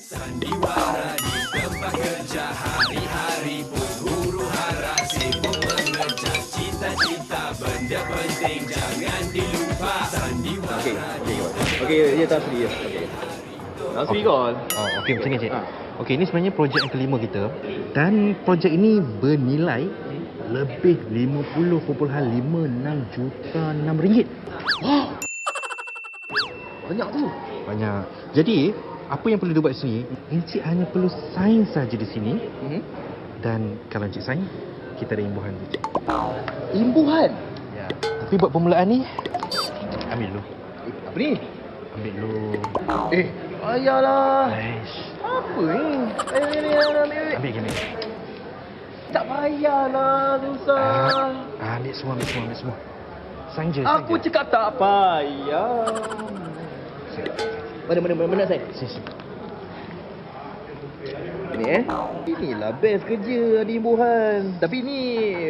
Sandiwara di tempat kerja hari-hari pun huru hara sibuk mengejar cita-cita benda penting jangan dilupa. Sandiwara Okey, dia tak free ya. Okey. Tak free call. Oh, okey macam ni cik. Okey, ini sebenarnya projek yang kelima kita dan projek ini bernilai lebih 50.56 juta RM6. Wow. Banyak tu. Banyak. Jadi, apa yang perlu dibuat di sini? Encik hanya perlu sign saja di sini. Dan kalau encik sign, kita ada imbuhan tu cik. Imbuhan. Ya. Tapi buat permulaan ni, ambil dulu. Apa ni? Ambil dulu. Ayalah. Aish. Apa ni? Ambil. Ambil. Tak payahlah, susah. Ambil semua. Sign je. Aku cakap tak payah. Mana saya? Sini. Ini Inilah best kerja ada imbuhan. Tapi ni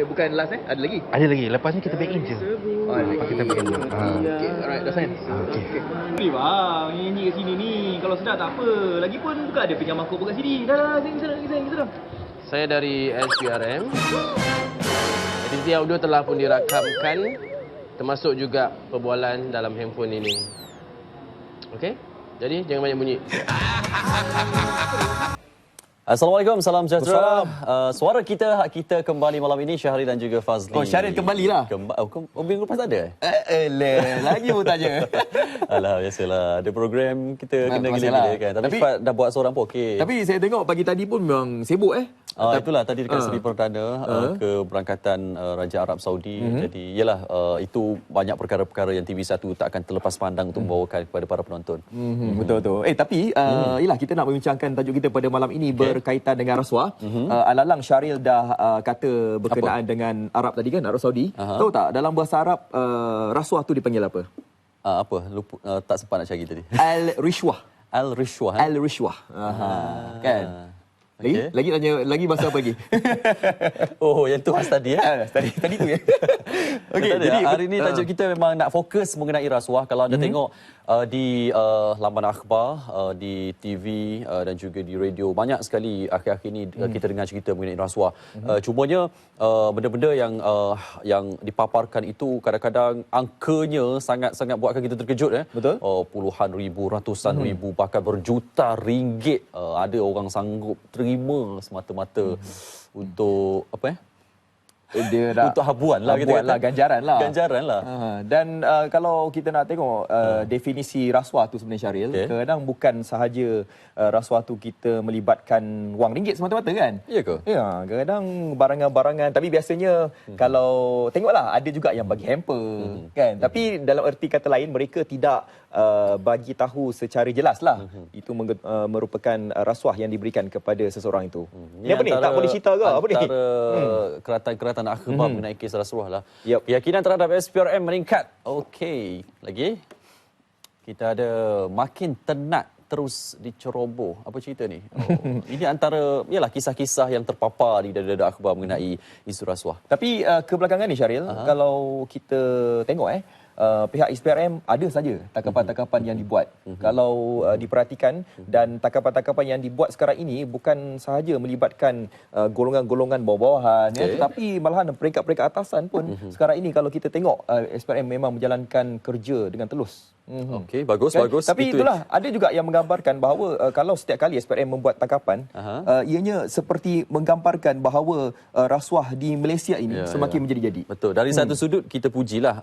bukan last Ada lagi? Ada lagi. Lepas ni kita back in je. Lepas kita back in je. Okay, alright, dah sign. Okey. Ni bang, ini kat sini ni. Kalau sedap tak apa. Lagipun bukan ada pinjam mangkuk kat sini. Dah, sini. Saya dari SPRM. Edisi audio telah pun dirakamkan, termasuk juga perbualan dalam handphone ini. Okey? Jadi jangan banyak bunyi. Assalamualaikum, salam sejahtera. Suara kita, hak kita kembali malam ini, Syahrir dan juga Fazli. Oh, Syahrir kembalilah. Minggu lepas ada? Lagi pun tanya. Alah, biasalah. Ada program kita kena masalah. gila-gila kan. Tapi Fad dah buat seorang pun okey. Tapi saya tengok pagi tadi pun memang sibuk Itulah tadi dekat Seri Perdana keberangkatan Raja Arab Saudi. Jadi yalah, itu banyak perkara-perkara yang TV1 tak akan terlepas pandang untuk membawakan kepada para penonton. Betul. Tapi yalah, kita nak membincangkan tajuk kita pada malam ini berkaitan dengan rasuah. Alalang Syaril dah kata berkenaan dengan Arab tadi kan, Arab Saudi. Tahu tak dalam bahasa Arab rasuah tu dipanggil apa? Lupa, tak sempat nak cari tadi. Al-Rishwah. Al-Rishwah. Al-Rishwah. Kan? Okay. Lagi tanya lagi bahasa apa lagi? Oh, yang tu khas tadi Tadi tu ya. Okey, jadi hari ini tajuk kita memang nak fokus mengenai rasuah. Kalau anda tengok di laman akhbar, di TV dan juga di radio, banyak sekali akhir-akhir ini kita dengar cerita mengenai rasuah. Cumanya benda-benda yang dipaparkan itu kadang-kadang angkanya sangat-sangat buatkan kita terkejut. Betul. Puluhan ribu, ratusan ribu, bahkan berjuta ringgit ada orang sanggup terima semata-mata untuk apa dia dah untuk habuan lah, ganjaran lah. Dan kalau kita nak tengok definisi rasuah tu sebenarnya Syaril, kadang bukan sahaja rasuah tu kita melibatkan wang ringgit semata-mata kan? Ya ke? Ya, kadang barangan-barangan, tapi biasanya kalau tengoklah ada juga yang bagi hamper kan. Tapi dalam erti kata lain mereka tidak bagi tahu secara jelas lah itu merupakan rasuah yang diberikan kepada seseorang itu. Ni apa ni? Tak boleh cerita ke apa ni? Antara keratan-keratan akhbar mengenai kes rasuah lah. Yep. Keyakinan terhadap SPRM meningkat. Okey, lagi kita ada makin tenat terus diceroboh. Apa cerita ni? Ini antara yalah kisah-kisah yang terpapar di dada-dada akhbar mengenai isu rasuah. Tapi kebelakangan ni Syaril, kalau kita tengok pihak SPRM ada saja takapan-takapan yang dibuat. Kalau diperhatikan dan takapan-takapan yang dibuat sekarang ini bukan sahaja melibatkan golongan-golongan bawah-bawahan tetapi malahan peringkat-peringkat atasan pun sekarang ini kalau kita tengok SPRM memang menjalankan kerja dengan telus. Okey, bagus. Tapi itulah ada juga yang menggambarkan bahawa kalau setiap kali SPRM membuat takapan ianya seperti menggambarkan bahawa rasuah di Malaysia ini semakin menjadi-jadi. Betul. Dari satu sudut kita pujilah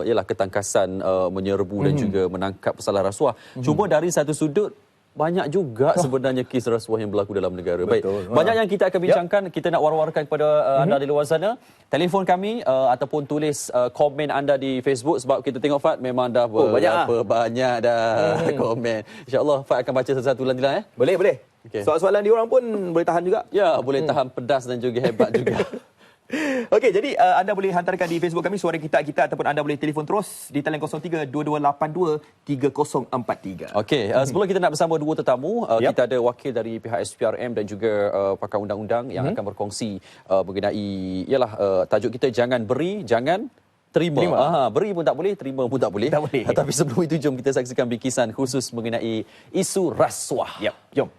ialah ketangkasan menyerbu dan juga menangkap pesalah rasuah. Cuma dari satu sudut banyak juga sebenarnya kes rasuah yang berlaku dalam negara. Baik. Banyak yang kita akan bincangkan, kita nak war-warkan kepada anda di luar sana. Telefon kami ataupun tulis komen anda di Facebook sebab kita tengok Fad memang dah banyak dah komen. InsyaAllah Fad akan baca satu-satu lantilan Boleh. Okay. Soalan diorang pun boleh tahan juga. Ya, boleh tahan pedas dan juga hebat juga. Okey, jadi anda boleh hantarkan di Facebook kami suara kita ataupun anda boleh telefon terus di talian 03-2282-3043. Okey, sebelum kita nak bersama dua tetamu, kita ada wakil dari pihak SPRM dan juga pakar undang-undang yang akan berkongsi mengenai tajuk kita jangan beri, jangan Terima. Beri pun tak boleh, terima pun tak boleh. Tak boleh. Tapi sebelum itu, jom kita saksikan bingkisan khusus mengenai isu rasuah. Yap, jom.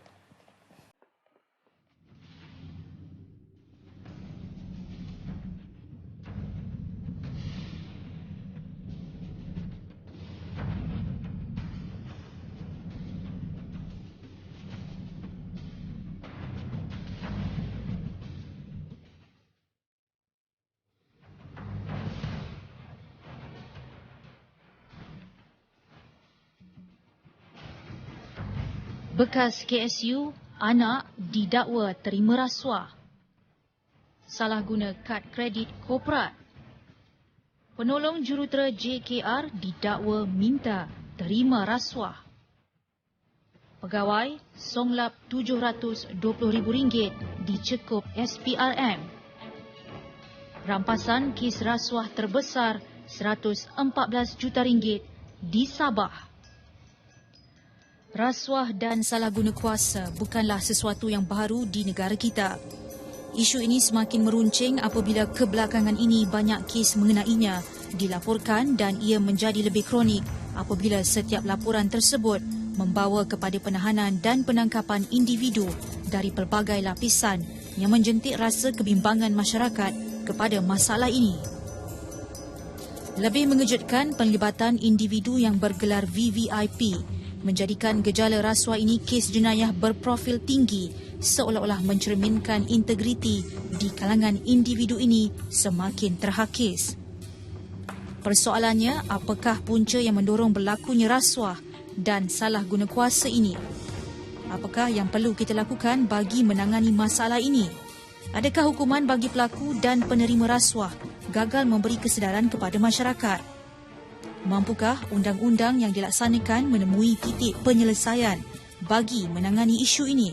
Bekas KSU, anak didakwa terima rasuah. Salah guna kad kredit korporat. Penolong jurutera JKR didakwa minta terima rasuah. Pegawai songlap RM720,000 dicekup SPRM. Rampasan kes rasuah terbesar RM114 juta di Sabah. Rasuah dan salah guna kuasa bukanlah sesuatu yang baru di negara kita. Isu ini semakin meruncing apabila kebelakangan ini banyak kes mengenainya dilaporkan dan ia menjadi lebih kronik apabila setiap laporan tersebut membawa kepada penahanan dan penangkapan individu dari pelbagai lapisan yang menjentik rasa kebimbangan masyarakat kepada masalah ini. Lebih mengejutkan, penglibatan individu yang bergelar VVIP menjadikan gejala rasuah ini kes jenayah berprofil tinggi seolah-olah mencerminkan integriti di kalangan individu ini semakin terhakis. Persoalannya, apakah punca yang mendorong berlakunya rasuah dan salah guna kuasa ini? Apakah yang perlu kita lakukan bagi menangani masalah ini? Adakah hukuman bagi pelaku dan penerima rasuah gagal memberi kesedaran kepada masyarakat? Mampukah undang-undang yang dilaksanakan menemui titik penyelesaian bagi menangani isu ini?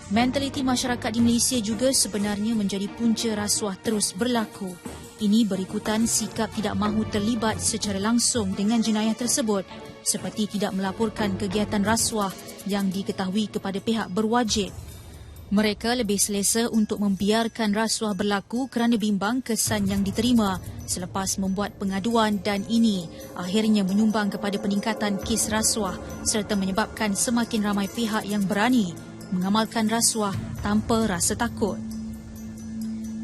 Mentaliti masyarakat di Malaysia juga sebenarnya menjadi punca rasuah terus berlaku. Ini berikutan sikap tidak mahu terlibat secara langsung dengan jenayah tersebut, seperti tidak melaporkan kegiatan rasuah yang diketahui kepada pihak berwajib. Mereka lebih selesa untuk membiarkan rasuah berlaku kerana bimbang kesan yang diterima selepas membuat pengaduan dan ini akhirnya menyumbang kepada peningkatan kes rasuah serta menyebabkan semakin ramai pihak yang berani mengamalkan rasuah tanpa rasa takut.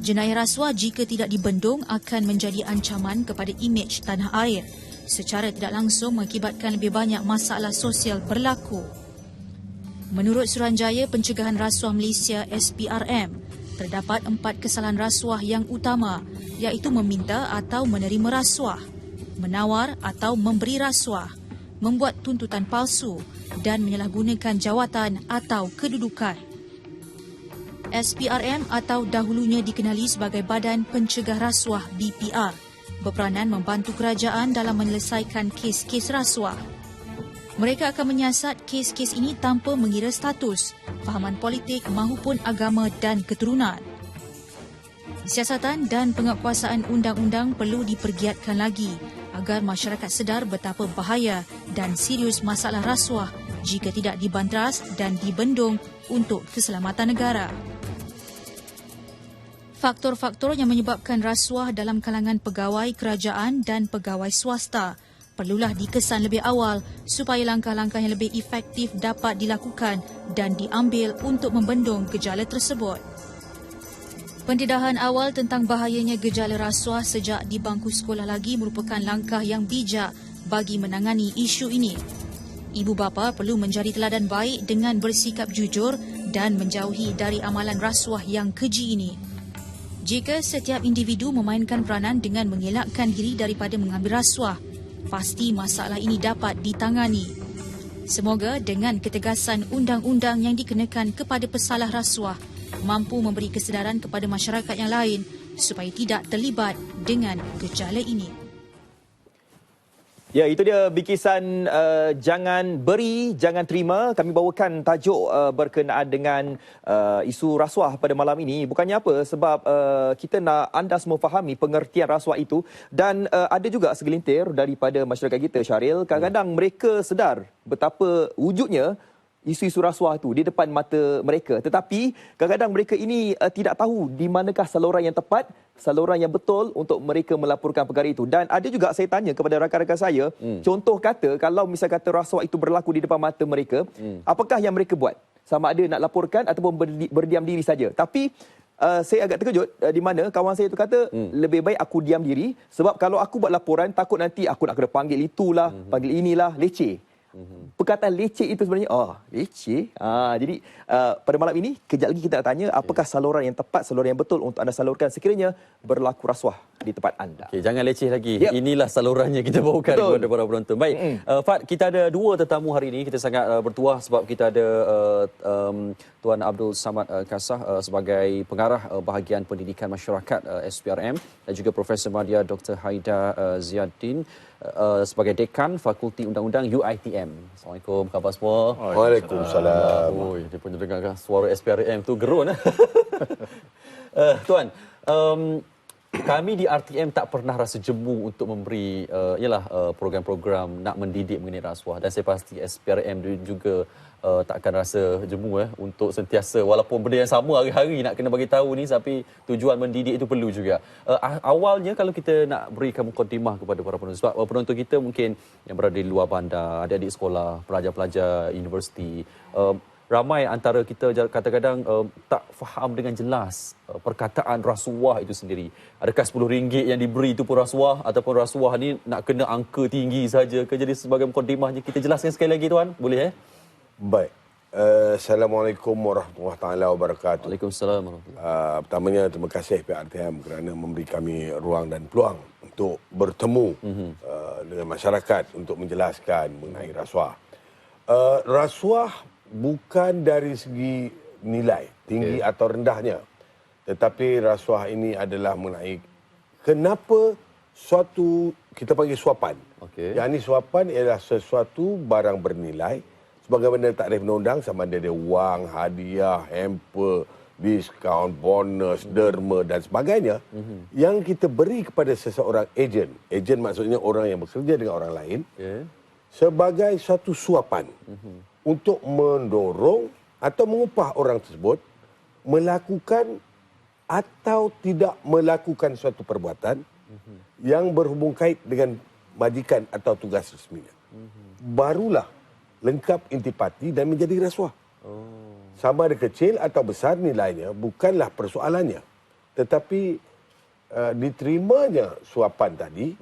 Jenayah rasuah jika tidak dibendung akan menjadi ancaman kepada imej tanah air secara tidak langsung mengakibatkan lebih banyak masalah sosial berlaku. Menurut Suruhanjaya Pencegahan Rasuah Malaysia SPRM, terdapat 4 kesalahan rasuah yang utama iaitu meminta atau menerima rasuah, menawar atau memberi rasuah, membuat tuntutan palsu dan menyalahgunakan jawatan atau kedudukan. SPRM atau dahulunya dikenali sebagai Badan Pencegah Rasuah BPR berperanan membantu kerajaan dalam menyelesaikan kes-kes rasuah. Mereka akan menyiasat kes-kes ini tanpa mengira status, fahaman politik maupun agama dan keturunan. Siasatan dan penguatkuasaan undang-undang perlu dipergiatkan lagi agar masyarakat sedar betapa bahaya dan serius masalah rasuah jika tidak dibanteras dan dibendung untuk keselamatan negara. Faktor-faktor yang menyebabkan rasuah dalam kalangan pegawai kerajaan dan pegawai swasta perlulah dikesan lebih awal supaya langkah-langkah yang lebih efektif dapat dilakukan dan diambil untuk membendung gejala tersebut. Pendedahan awal tentang bahayanya gejala rasuah sejak di bangku sekolah lagi merupakan langkah yang bijak bagi menangani isu ini. Ibu bapa perlu menjadi teladan baik dengan bersikap jujur dan menjauhi dari amalan rasuah yang keji ini. Jika setiap individu memainkan peranan dengan mengelakkan diri daripada mengambil rasuah, pasti masalah ini dapat ditangani. Semoga dengan ketegasan undang-undang yang dikenakan kepada pesalah rasuah mampu memberi kesedaran kepada masyarakat yang lain supaya tidak terlibat dengan gejala ini. Ya, itu dia bingkisan Jangan Beri, Jangan Terima. Kami bawakan tajuk berkenaan dengan isu rasuah pada malam ini. Bukannya apa, sebab kita nak anda semua fahami pengertian rasuah itu. Dan ada juga segelintir daripada masyarakat kita, Syaril. Kadang-kadang mereka sedar betapa wujudnya isu-isu rasuah tu di depan mata mereka, tetapi kadang-kadang mereka ini tidak tahu di manakah saluran yang tepat, saluran yang betul untuk mereka melaporkan perkara itu. Dan ada juga saya tanya kepada rakan-rakan saya, contoh kata kalau misal kata rasuah itu berlaku di depan mata mereka, apakah yang mereka buat? Sama ada nak laporkan ataupun berdiam diri saja. Tapi saya agak terkejut di mana kawan saya itu kata lebih baik aku diam diri, sebab kalau aku buat laporan takut nanti aku nak kena panggil itulah, panggil inilah, leceh. Perkataan leceh itu sebenarnya leceh. Jadi pada malam ini kejap lagi kita nak tanya apakah saluran yang tepat, saluran yang betul untuk anda salurkan sekiranya berlaku rasuah di tempat anda. Okey, jangan leceh lagi. Inilah salurannya kita bawakan kepada para penonton. Baik, Fad, kita ada dua tetamu hari ini. Kita sangat bertuah sebab kita ada Tuan Abdul Samad Kasah sebagai pengarah bahagian pendidikan masyarakat SPRM dan juga Profesor Madya Dr. Haida Ziaddin sebagai dekan Fakulti Undang-Undang UiTM. Assalamualaikum, khabar semua? Waalaikumsalam. Dia pun dengar suara SPRM tu gerun. Tuan, kami di RTM tak pernah rasa jemu untuk memberi program-program nak mendidik mengenai rasuah, dan saya pasti SPRM juga takkan rasa jemu untuk sentiasa, walaupun benda yang sama hari-hari nak kena bagi tahu ni, tapi tujuan mendidik itu perlu juga. Awalnya kalau kita nak berikan mukadimah kepada para penonton, sebab penonton kita mungkin yang berada di luar bandar, adik-adik sekolah, pelajar-pelajar universiti, ramai antara kita kadang-kadang tak faham dengan jelas perkataan rasuah itu sendiri. Adakah RM10 yang diberi itu pun rasuah, ataupun rasuah ni nak kena angka tinggi saja ke? Jadi sebagai mukadimahnya kita jelaskan sekali lagi, Tuan, boleh Baik. Assalamualaikum warahmatullahi wabarakatuh. Waalaikumsalam warahmatullahi. Pertamanya terima kasih pihak RTM kerana memberi kami ruang dan peluang untuk bertemu dengan masyarakat untuk menjelaskan mengenai rasuah. Rasuah bukan dari segi nilai tinggi atau rendahnya, tetapi rasuah ini adalah mengenai kenapa suatu kita panggil suapan. Yang ini suapan ialah sesuatu barang bernilai sebagaimana takrif undang-undang, sama ada dia wang, hadiah, hamper, diskaun, bonus, derma dan sebagainya yang kita beri kepada seseorang ejen. Ejen maksudnya orang yang bekerja dengan orang lain sebagai satu suapan untuk mendorong atau mengupah orang tersebut melakukan atau tidak melakukan suatu perbuatan yang berhubung kait dengan majikan atau tugas resminya. Barulah lengkap intipati dan menjadi rasuah. Sama ada kecil atau besar nilainya bukanlah persoalannya, tetapi diterimanya suapan tadi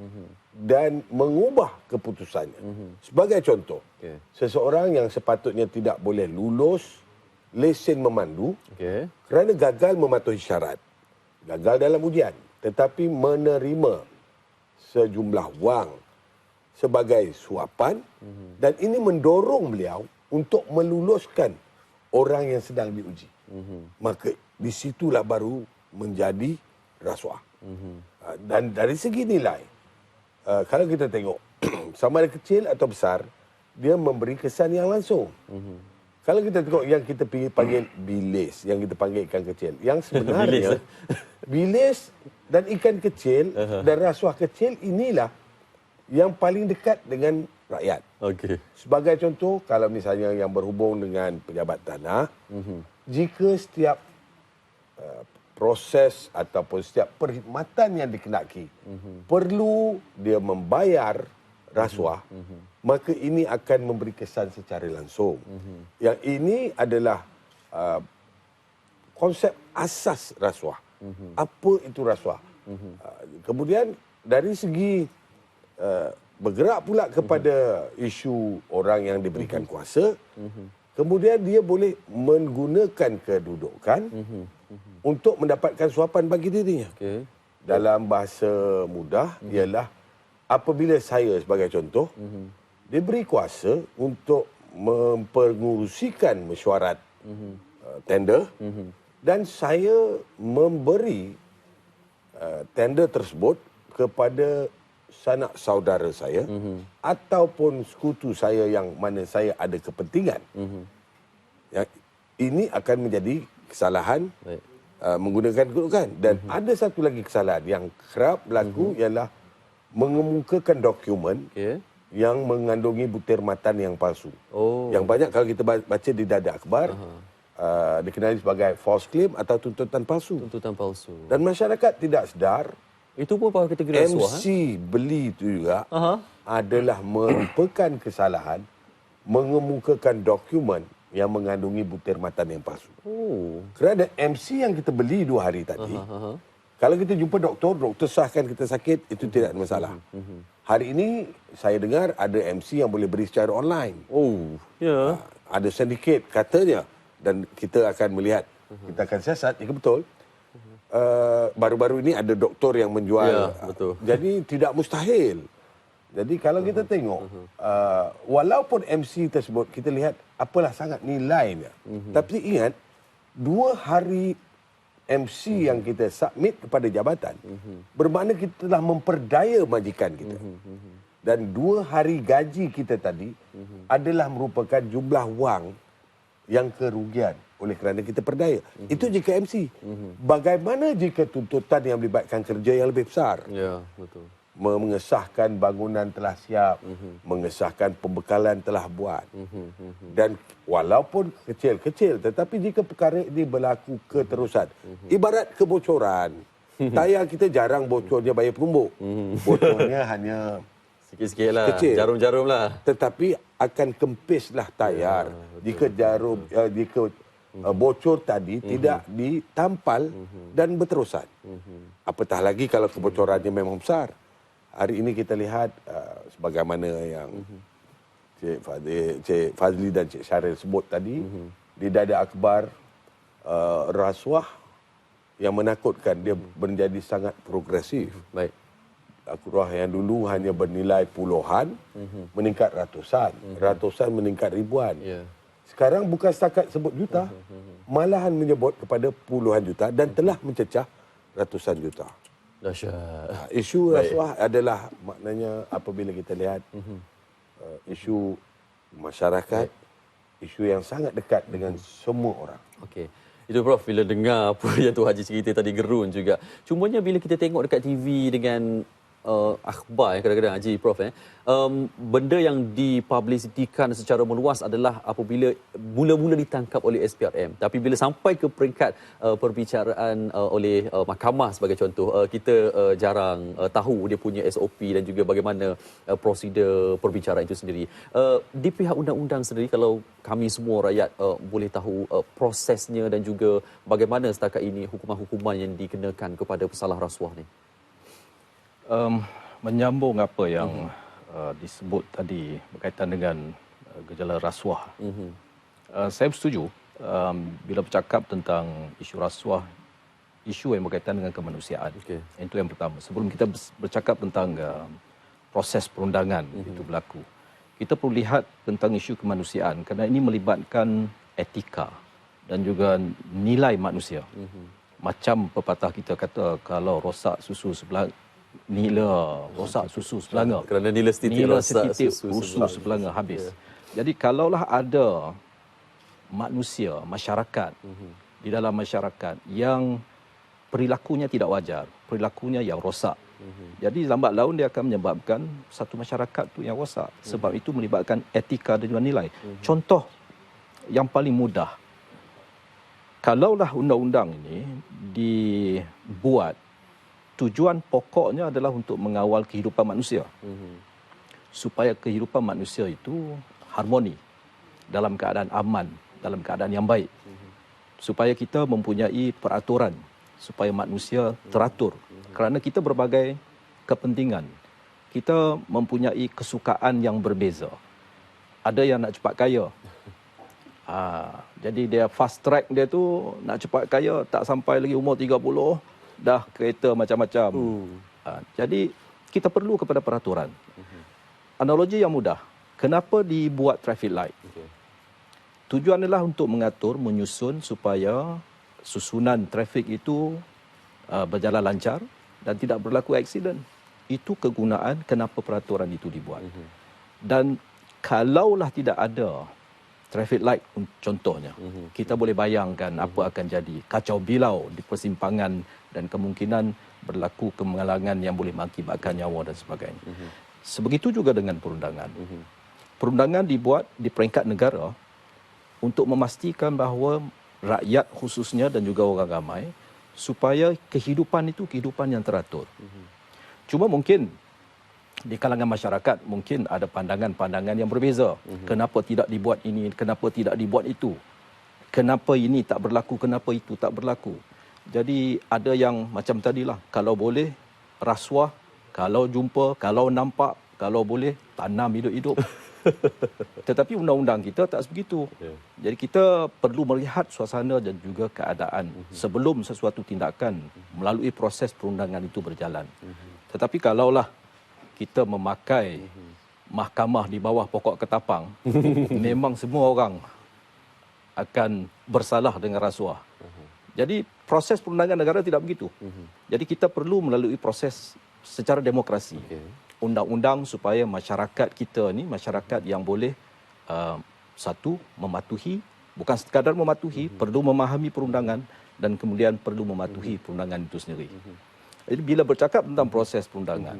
dan mengubah keputusannya. Sebagai contoh, seseorang yang sepatutnya tidak boleh lulus lesen memandu kerana gagal mematuhi syarat, gagal dalam ujian, tetapi menerima sejumlah wang sebagai suapan dan ini mendorong beliau untuk meluluskan orang yang sedang diuji. Maka di situlah baru menjadi rasuah. Dan dari segi nilai, kalau kita tengok sama ada kecil atau besar, dia memberi kesan yang langsung. Kalau kita tengok yang kita panggil bilis, yang kita panggil ikan kecil, yang sebenarnya bilis dan ikan kecil dan rasuah kecil inilah yang paling dekat dengan rakyat. Sebagai contoh, kalau misalnya yang berhubung dengan pejabat tanah, jika setiap proses ataupun setiap perkhidmatan yang dikenaki perlu dia membayar rasuah, maka ini akan memberi kesan secara langsung. Yang ini adalah konsep asas rasuah. Apa itu rasuah? Kemudian dari segi bergerak pula kepada isu orang yang diberikan kuasa, kemudian dia boleh menggunakan kedudukan untuk mendapatkan suapan bagi dirinya. Dalam bahasa mudah ialah apabila saya sebagai contoh diberi kuasa untuk mempengurusikan mesyuarat tender dan saya memberi tender tersebut kepada sanak saudara saya ataupun sekutu saya yang mana saya ada kepentingan. Yang ini akan menjadi kesalahan menggunakan kedudukan. Dan ada satu lagi kesalahan yang kerap berlaku ialah mengemukakan dokumen yang mengandungi butir matan yang palsu. Yang banyak kalau kita baca di dada akhbar, dikenali sebagai false claim atau tuntutan palsu. Tuntutan palsu. Dan masyarakat tidak sedar, Itu pun pada kategori rasuah. MC beli itu juga adalah merupakan kesalahan mengemukakan dokumen yang mengandungi butir matan yang palsu. Kerana MC yang kita beli 2 hari tadi, kalau kita jumpa doktor sahkan kita sakit, itu tidak ada masalah. Hari ini saya dengar ada MC yang boleh beri secara online. Ada sindiket katanya, dan kita akan melihat, kita akan siasat, jika betul. Baru-baru ini ada doktor yang menjual. Betul. Jadi tidak mustahil. Jadi kalau kita tengok, walaupun MC tersebut kita lihat apalah sangat nilainya. Tapi ingat, 2 hari MC yang kita submit kepada jabatan, bermakna kita telah memperdaya majikan kita. Dan 2 hari gaji kita tadi adalah merupakan jumlah wang yang kerugian oleh kerana kita perdaya. Itu jika MC. Bagaimana jika tuntutan yang melibatkan kerja yang lebih besar? Ya, betul. Mengesahkan bangunan telah siap, mengesahkan pembekalan telah buat. Dan walaupun kecil-kecil, tetapi jika perkara ini berlaku keterusan, ibarat kebocoran. Tayar kita jarang bocornya bayar penumbuk. Bocornya hanya Sikit-sikit lah. kecil. Jarum-jarum lah. Tetapi akan kempislah tayar jika jarum jika bocor tadi tidak ditampal dan berterusan. Apatah lagi kalau kebocorannya memang besar. Hari ini kita lihat sebagaimana yang Cik Fazli dan Cik Syaril sebut tadi, di dada akhbar rasuah yang menakutkan, dia menjadi sangat progresif. Baik. Akhbar yang dulu hanya bernilai puluhan, meningkat ratusan, ratusan meningkat ribuan. Sekarang bukan setakat sebut juta, malahan menyebut kepada puluhan juta dan telah mencecah ratusan juta. Dahsyat. Isu rasuah adalah maknanya apabila kita lihat isu masyarakat, isu yang sangat dekat dengan semua orang. Okey. Itu Prof, bila dengar apa yang Tu Haji cerita tadi gerun juga. Cumanya bila kita tengok dekat TV dengan akhbar kadang-kadang Haji Prof, benda yang dipublisitikan secara meluas adalah apabila mula-mula ditangkap oleh SPRM, tapi bila sampai ke peringkat perbicaraan oleh mahkamah sebagai contoh, kita jarang tahu dia punya SOP dan juga bagaimana prosedur perbicaraan itu sendiri. Di pihak undang-undang sendiri, kalau kami semua rakyat boleh tahu prosesnya dan juga bagaimana setakat ini hukuman-hukuman yang dikenakan kepada pesalah rasuah ni. Menyambung apa yang disebut tadi berkaitan dengan gejala rasuah. Saya setuju bila bercakap tentang isu rasuah, isu yang berkaitan dengan kemanusiaan. Itu yang pertama. Sebelum kita bercakap tentang proses perundangan itu berlaku, kita perlu lihat tentang isu kemanusiaan kerana ini melibatkan etika dan juga nilai manusia. Macam pepatah kita kata, kalau rosak susu sebelah nila rosak susu sebelanga. Kerana nila setitik susu sebelanga habis. Jadi kalaulah ada manusia, masyarakat di dalam masyarakat yang perilakunya tidak wajar, perilakunya yang rosak. Jadi lambat laun dia akan menyebabkan satu masyarakat tu yang rosak. Sebab itu melibatkan etika dan juga nilai. Contoh yang paling mudah, kalaulah undang-undang ini dibuat, tujuan pokoknya adalah untuk mengawal kehidupan manusia. Supaya kehidupan manusia itu harmoni, dalam keadaan aman, dalam keadaan yang baik. Supaya kita mempunyai peraturan, supaya manusia teratur. Kerana kita berbagai kepentingan. Kita mempunyai kesukaan yang berbeza. Ada yang nak cepat kaya. Jadi dia fast track dia tu, nak cepat kaya, tak sampai lagi umur 30, dah kereta macam-macam. Jadi kita perlu kepada peraturan. Analogi yang mudah. Kenapa dibuat traffic light? Tujuan adalah untuk mengatur, menyusun supaya susunan trafik itu berjalan lancar dan tidak berlaku aksiden. Itu kegunaan kenapa peraturan itu dibuat. Dan kalaulah tidak ada traffic light contohnya, kita boleh bayangkan apa akan jadi. Kacau bilau di persimpangan dan kemungkinan berlaku kemalangan yang boleh mengakibatkan nyawa dan sebagainya. Sebegitu juga dengan perundangan. Perundangan dibuat di peringkat negara untuk memastikan bahawa rakyat khususnya dan juga orang ramai supaya kehidupan itu kehidupan yang teratur. Cuma mungkin di kalangan masyarakat mungkin ada pandangan-pandangan yang berbeza. Kenapa tidak dibuat ini, kenapa tidak dibuat itu? Kenapa ini tak berlaku, kenapa itu tak berlaku? Jadi ada yang macam tadilah, kalau boleh rasuah, kalau jumpa, kalau nampak, kalau boleh tanam hidup-hidup. Tetapi undang-undang kita tak sebegitu. Jadi kita perlu melihat suasana dan juga keadaan sebelum sesuatu tindakan melalui proses perundangan itu berjalan. Tetapi kalaulah kita memakai mahkamah di bawah pokok ketapang, memang semua orang akan bersalah dengan rasuah. Jadi proses perundangan negara tidak begitu. Jadi kita perlu melalui proses secara demokrasi. Undang-undang supaya masyarakat kita ni masyarakat yang boleh satu mematuhi, bukan sekadar mematuhi, perlu memahami perundangan dan kemudian perlu mematuhi perundangan itu sendiri. Jadi bila bercakap tentang proses perundangan,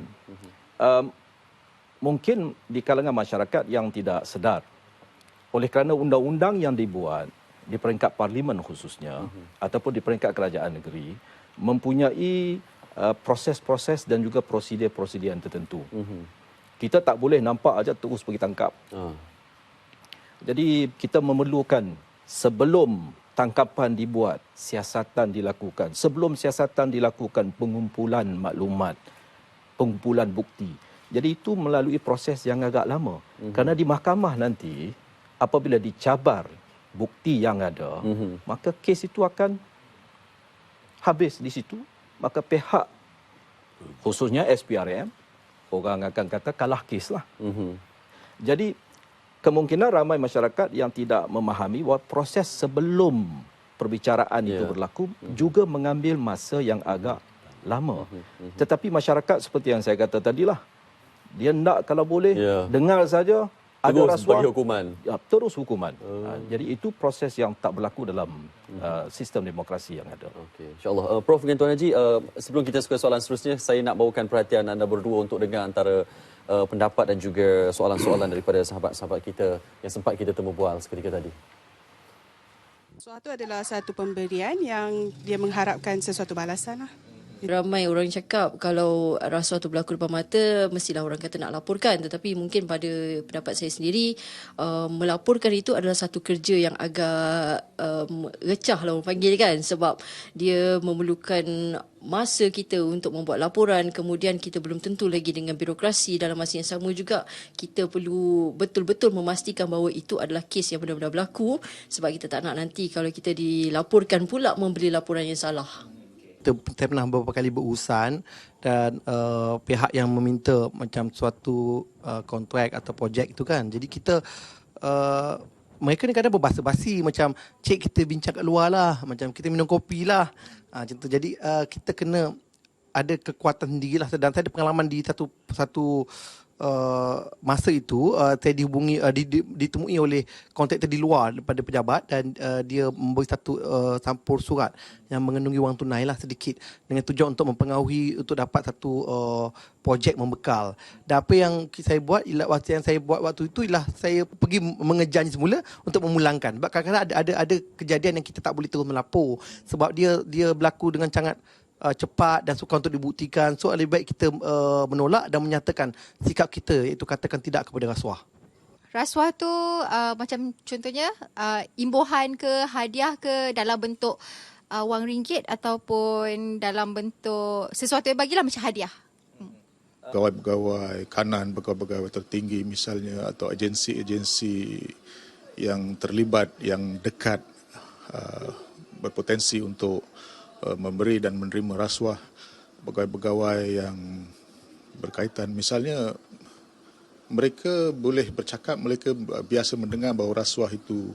mungkin di kalangan masyarakat yang tidak sedar, oleh kerana undang-undang yang dibuat di peringkat parlimen khususnya ataupun di peringkat kerajaan negeri mempunyai proses-proses dan juga prosedur-prosedur yang tertentu. Kita tak boleh nampak aja terus pergi tangkap. Jadi kita memerlukan sebelum tangkapan dibuat, siasatan dilakukan. Sebelum siasatan dilakukan, pengumpulan maklumat, pengumpulan bukti. Jadi itu melalui proses yang agak lama. Kerana di mahkamah nanti, apabila dicabar bukti yang ada, maka kes itu akan habis di situ. Maka pihak khususnya SPRM, orang akan kata kalah kes lah. Jadi kemungkinan ramai masyarakat yang tidak memahami bahawa proses sebelum perbicaraan itu berlaku juga mengambil masa yang agak lama. Tetapi masyarakat seperti yang saya kata tadilah, dia nak kalau boleh dengar saja ada rasuah, bagi hukuman. Terus hukuman. Jadi itu proses yang tak berlaku dalam sistem demokrasi yang ada. Okey, insya-Allah. Prof dengan Tuan Haji, sebelum kita ke soalan seterusnya, saya nak bawakan perhatian anda berdua untuk dengar antara pendapat dan juga soalan-soalan daripada sahabat-sahabat kita yang sempat kita temu bual seketika tadi. Suatu adalah satu pemberian yang dia mengharapkan sesuatu balasan lah. Ramai orang cakap kalau rasuah tu berlaku depan mata, mestilah orang kata nak laporkan. Tetapi mungkin pada pendapat saya sendiri, melaporkan itu adalah satu kerja yang agak recah lah orang panggil kan. Sebab dia memerlukan masa kita untuk membuat laporan. Kemudian kita belum tentu lagi dengan birokrasi. Dalam masa yang sama juga, kita perlu betul-betul memastikan bahawa itu adalah kes yang benar-benar berlaku. Sebab kita tak nak nanti kalau kita dilaporkan pula memberi laporan yang salah. Saya pernah beberapa kali berurusan dan pihak yang meminta macam suatu kontrak atau projek itu kan. Jadi kita mereka ni kadang berbasa-basi macam cik kita bincang kat luar lah, macam kita minum kopi lah. Macam tu. Jadi kita kena ada kekuatan sendirilah. Dan saya ada pengalaman di satu masa itu saya dihubungi ditemui oleh kontraktor di luar daripada pejabat dan dia memberi satu sampul surat yang mengandungi wang tunai lah sedikit dengan tujuan untuk mempengaruhi untuk dapat satu projek membekal. Dan apa yang saya buat waktu itu ialah saya pergi mengejarnya semula untuk memulangkan. Sebab kadang-kadang ada kejadian yang kita tak boleh terus melapor sebab dia berlaku dengan sangat cepat dan sukar untuk dibuktikan. So lebih baik kita menolak dan menyatakan sikap kita, iaitu katakan tidak kepada rasuah. Rasuah tu macam contohnya imbuhan ke, hadiah ke dalam bentuk wang ringgit ataupun dalam bentuk sesuatu yang bagilah macam hadiah. Pegawai-pegawai kanan, pegawai-pegawai tertinggi misalnya atau agensi-agensi yang terlibat, yang dekat berpotensi untuk memberi dan menerima rasuah, pegawai-pegawai yang berkaitan. Misalnya, mereka boleh bercakap, mereka biasa mendengar bahawa rasuah itu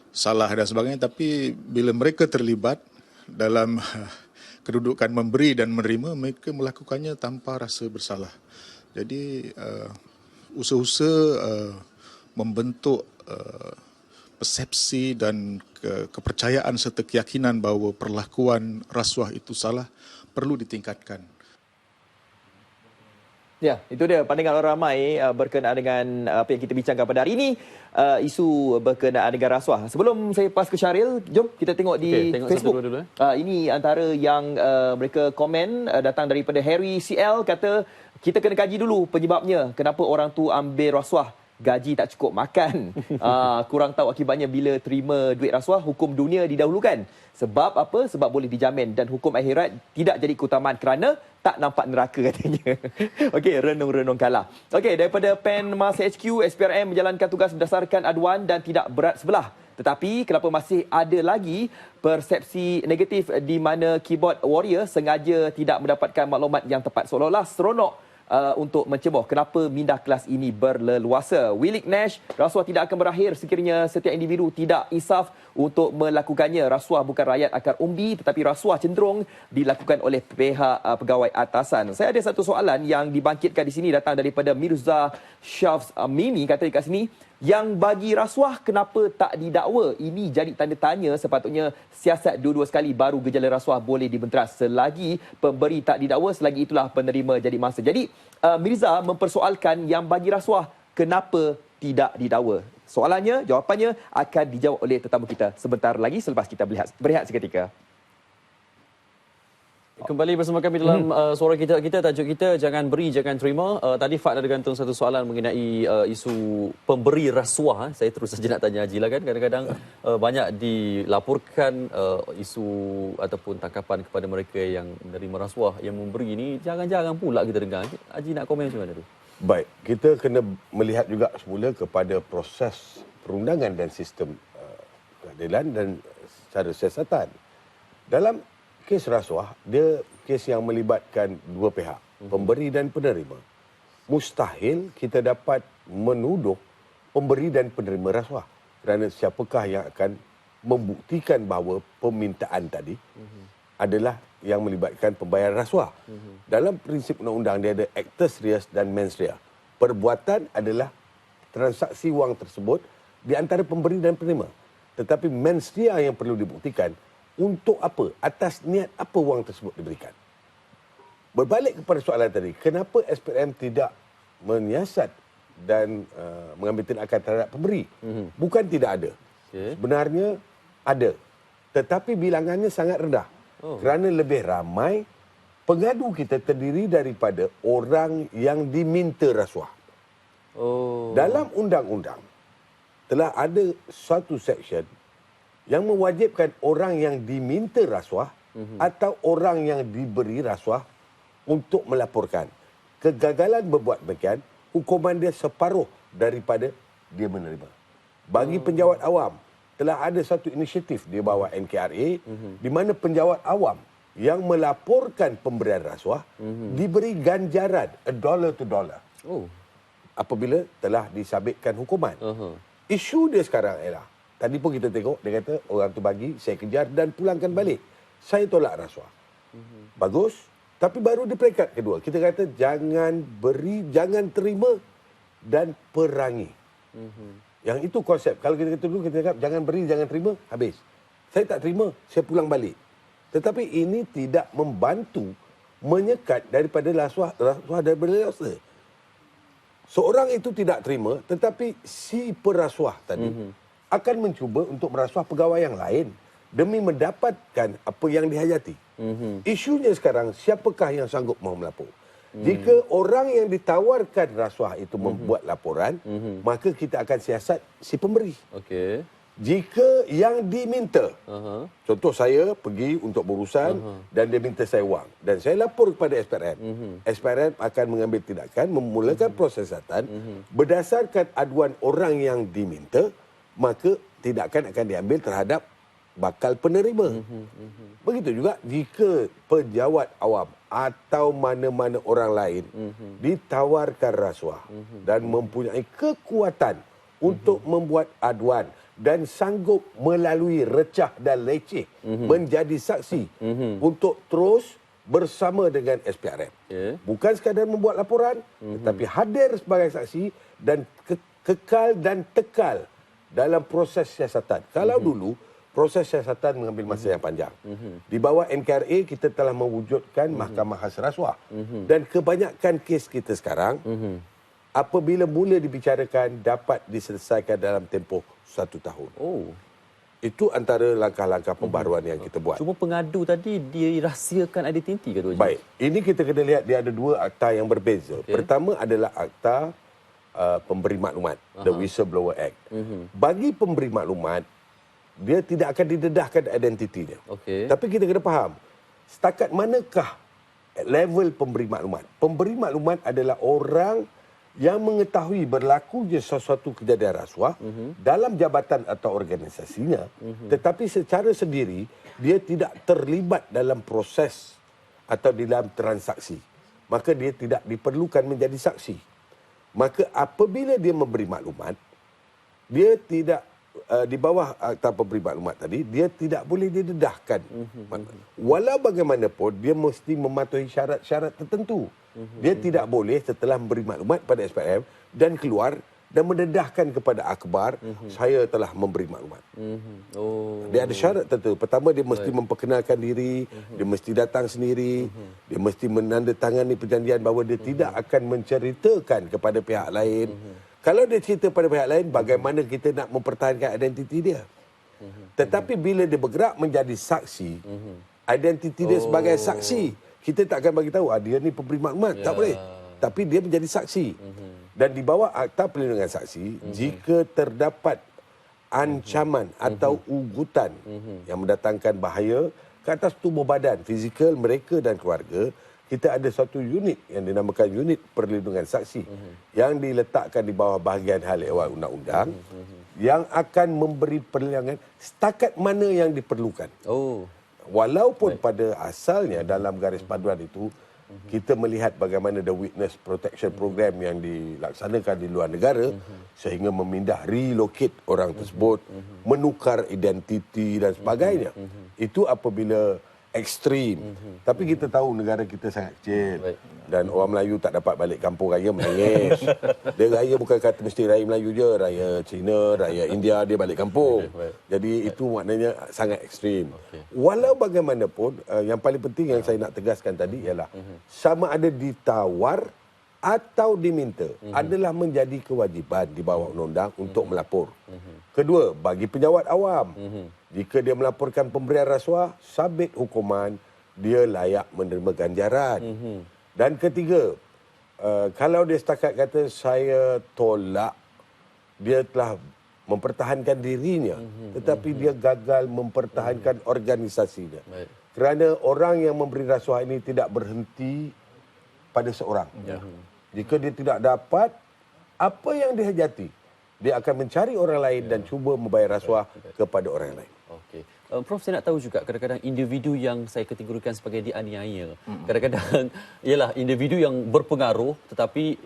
salah dan sebagainya, tapi bila mereka terlibat dalam kedudukan memberi dan menerima, mereka melakukannya tanpa rasa bersalah. Jadi, usaha-usaha membentuk persepsi dan kepercayaan serta keyakinan bahawa perlakuan rasuah itu salah perlu ditingkatkan. Ya, itu dia pandangan orang ramai berkenaan dengan apa yang kita bincangkan pada hari ini, isu berkenaan dengan rasuah. Sebelum saya pas ke Syaril, jom kita tengok di tengok Facebook. satu dulu. Ini antara yang mereka komen, datang daripada Harry CL, kata kita kena kaji dulu penyebabnya kenapa orang tu ambil rasuah. Gaji tak cukup makan. Kurang tahu akibatnya bila terima duit rasuah, hukum dunia didahulukan. Sebab apa? Sebab boleh dijamin dan hukum akhirat tidak jadi keutamaan kerana tak nampak neraka katanya. Okey, renung-renung kalah. Okey, daripada Pen Mas HQ, SPRM menjalankan tugas berdasarkan aduan dan tidak berat sebelah. Tetapi kenapa masih ada lagi persepsi negatif di mana keyboard warrior sengaja tidak mendapatkan maklumat yang tepat, seolah-olah seronok untuk menceboh. Kenapa minda kelas ini berleluasa? Willik Nash, rasuah tidak akan berakhir sekiranya setiap individu tidak insaf untuk melakukannya. Rasuah bukan rakyat akar umbi, tetapi rasuah cenderung dilakukan oleh pihak pegawai atasan. Saya ada satu soalan yang dibangkitkan di sini, datang daripada Mirza Syafs Mini, kata dekat sini, yang bagi rasuah kenapa tak didakwa? Ini jadi tanda tanya. Sepatutnya siasat dua-dua sekali baru gejala rasuah boleh dibenteras. Selagi pemberi tak didakwa, selagi itulah penerima jadi mangsa. Jadi Mirza mempersoalkan yang bagi rasuah kenapa tidak didakwa. Soalannya, jawapannya akan dijawab oleh tetamu kita sebentar lagi selepas kita berehat seketika. Kembali bersama kami dalam suara kita, tajuk kita jangan beri jangan terima. Tadi Fad ada gantung satu soalan mengenai isu pemberi rasuah. Saya terus saja nak tanya Haji lah kan, kadang-kadang banyak dilaporkan isu ataupun tangkapan kepada mereka yang menerima rasuah, yang memberi ini jangan-jangan pula kita dengar. Haji nak komen macam mana tu? Baik, kita kena melihat juga semula kepada proses perundangan dan sistem keadilan dan secara siasatan. Dalam kes rasuah, dia kes yang melibatkan dua pihak, pemberi dan penerima. Mustahil kita dapat menuduh pemberi dan penerima rasuah kerana siapakah yang akan membuktikan bahawa permintaan tadi adalah yang melibatkan pembayaran rasuah. Dalam prinsip undang-undang dia ada actus reus dan mens rea. Perbuatan adalah transaksi wang tersebut di antara pemberi dan penerima. Tetapi mens rea yang perlu dibuktikan untuk apa? Atas niat apa wang tersebut diberikan? Berbalik kepada soalan tadi, kenapa SPRM tidak menyiasat dan mengambil tindakan terhadap pemberi? Bukan tidak ada. Sebenarnya ada. Tetapi bilangannya sangat rendah. Kerana lebih ramai pengadu kita terdiri daripada orang yang diminta rasuah. Dalam undang-undang telah ada satu section yang mewajibkan orang yang diminta rasuah atau orang yang diberi rasuah untuk melaporkan. Kegagalan berbuat demikian, hukuman dia separuh daripada dia menerima. Bagi penjawat awam, telah ada satu inisiatif di bawah NKRA di mana penjawat awam yang melaporkan pemberian rasuah diberi ganjaran $1 to $1 apabila telah disabitkan hukuman. Isu dia sekarang ialah, tadi pun kita tengok, dia kata orang tu bagi, saya kejar dan pulangkan balik. Saya tolak rasuah. Bagus. Tapi baru di peringkat kedua, kita kata jangan beri, jangan terima dan perangi. Yang itu konsep. Kalau kita kata dulu, kita cakap jangan beri, jangan terima, habis. Saya tak terima, saya pulang balik. Tetapi ini tidak membantu menyekat daripada rasuah daripada rasuah. Seorang itu tidak terima, tetapi si perasuah tadi akan mencuba untuk merasuah pegawai yang lain demi mendapatkan apa yang dihajati. Isunya sekarang, siapakah yang sanggup mahu melapor? Jika orang yang ditawarkan rasuah itu membuat laporan, maka kita akan siasat si pemberi. Jika yang diminta, contoh saya pergi untuk berurusan dan dia minta saya wang dan saya lapor kepada SPRM, SPRM akan mengambil tindakan, memulakan proses siasatan berdasarkan aduan orang yang diminta, maka tindakan akan diambil terhadap bakal penerima. Begitu juga jika penjawat awam atau mana-mana orang lain ditawarkan rasuah dan mempunyai kekuatan untuk membuat aduan dan sanggup melalui recah dan leceh menjadi saksi untuk terus bersama dengan SPRM. Bukan sekadar membuat laporan, tetapi hadir sebagai saksi dan kekal dan tekal dalam proses siasatan. Kalau dulu proses siasatan mengambil masa yang panjang. Di bawah NKRA kita telah mewujudkan Mahkamah Khas Rasuah. Dan kebanyakan kes kita sekarang apabila mula dibicarakan dapat diselesaikan dalam tempoh 1 tahun. Itu antara langkah-langkah pembaruan yang kita buat. Cuma pengadu tadi dirahsiakan identiti ke tuan? Baik, ini kita kena lihat dia ada 2 akta yang berbeza. Pertama adalah akta pemberi maklumat, the Whistleblower Act. Bagi pemberi maklumat, dia tidak akan didedahkan identiti dia. Tapi kita kena faham, setakat manakah level pemberi maklumat? Pemberi maklumat adalah orang yang mengetahui berlakunya sesuatu kejadian rasuah dalam jabatan atau organisasinya, tetapi secara sendiri dia tidak terlibat dalam proses atau dalam transaksi. Maka dia tidak diperlukan menjadi saksi. Maka apabila dia memberi maklumat, dia tidak di bawah akta pemberi maklumat tadi, dia tidak boleh didedahkan. Walau bagaimanapun, dia mesti mematuhi syarat-syarat tertentu. Dia tidak boleh setelah memberi maklumat pada SPRM dan keluar dan mendedahkan kepada akhbar, saya telah memberi maklumat. Dia ada syarat tertentu. Pertama, dia mesti memperkenalkan diri, dia mesti datang sendiri, dia mesti menandatangani perjanjian bahawa dia tidak akan menceritakan kepada pihak lain. Kalau dia cerita pada pihak lain, bagaimana kita nak mempertahankan identiti dia? Tetapi bila dia bergerak menjadi saksi, identiti dia sebagai saksi, kita tak akan bagi tahu dia ni pemberi maklumat, tak boleh. Tapi dia menjadi saksi. Dan di bawah Akta Perlindungan Saksi, jika terdapat ancaman atau ugutan yang mendatangkan bahaya ke atas tubuh badan, fizikal mereka dan keluarga, kita ada satu unit yang dinamakan Unit Perlindungan Saksi yang diletakkan di bawah bahagian hal ehwal undang-undang yang akan memberi perlindungan setakat mana yang diperlukan. Walaupun pada asalnya dalam garis panduan itu kita melihat bagaimana the Witness Protection Program yang dilaksanakan di luar negara sehingga memindah relocate orang tersebut, menukar identiti dan sebagainya. Itu apabila ekstrim. Tapi kita tahu negara kita sangat kecil dan orang Melayu tak dapat balik kampung raya menangis. Dia raya bukan kata mesti raya Melayu je, raya Cina, raya India dia balik kampung. Jadi itu maknanya sangat ekstrim. Walau bagaimanapun, yang paling penting yang saya nak tegaskan tadi ialah sama ada ditawar atau diminta adalah menjadi kewajiban di bawah undang-undang untuk melapor. Kedua, bagi penyawat awam, jika dia melaporkan pemberian rasuah, sabit hukuman, dia layak menerima ganjaran. Dan ketiga, kalau dia setakat kata saya tolak, dia telah mempertahankan dirinya, tetapi dia gagal mempertahankan organisasinya. Kerana orang yang memberi rasuah ini tidak berhenti pada seorang. Jika dia tidak dapat apa yang dihajati, dia akan mencari orang lain dan cuba membayar rasuah kepada orang lain. Prof, saya nak tahu juga kadang-kadang individu yang saya kategorikan sebagai dianiaya. Kadang-kadang ialah individu yang berpengaruh tetapi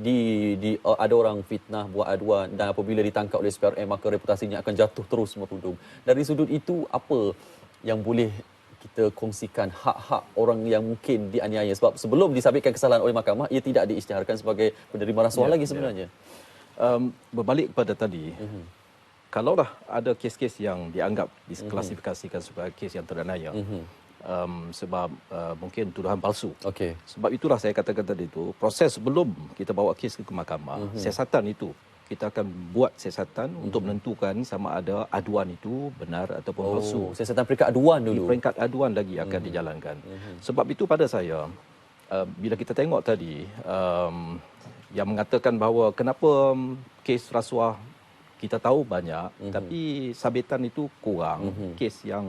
ada orang fitnah, buat aduan dan apabila ditangkap oleh SPRM maka reputasinya akan jatuh terus merudum. Dari sudut itu apa yang boleh kita kongsikan hak-hak orang yang mungkin dianiaya, sebab sebelum disabitkan kesalahan oleh mahkamah ia tidak diisytiharkan sebagai penerima rasuah lagi sebenarnya. Berbalik kepada tadi, kalaulah ada kes-kes yang dianggap diklasifikasikan sebagai kes yang teraniaya, sebab mungkin tuduhan palsu. Sebab itulah saya katakan tadi itu, proses sebelum kita bawa kes ke mahkamah, siasatan itu kita akan buat siasatan untuk menentukan sama ada aduan itu benar ataupun palsu. Siasatan peringkat aduan dulu. Di peringkat aduan lagi akan dijalankan. Sebab itu pada saya, bila kita tengok tadi, yang mengatakan bahawa kenapa kes rasuah kita tahu banyak, tapi sabitan itu kurang. Kes yang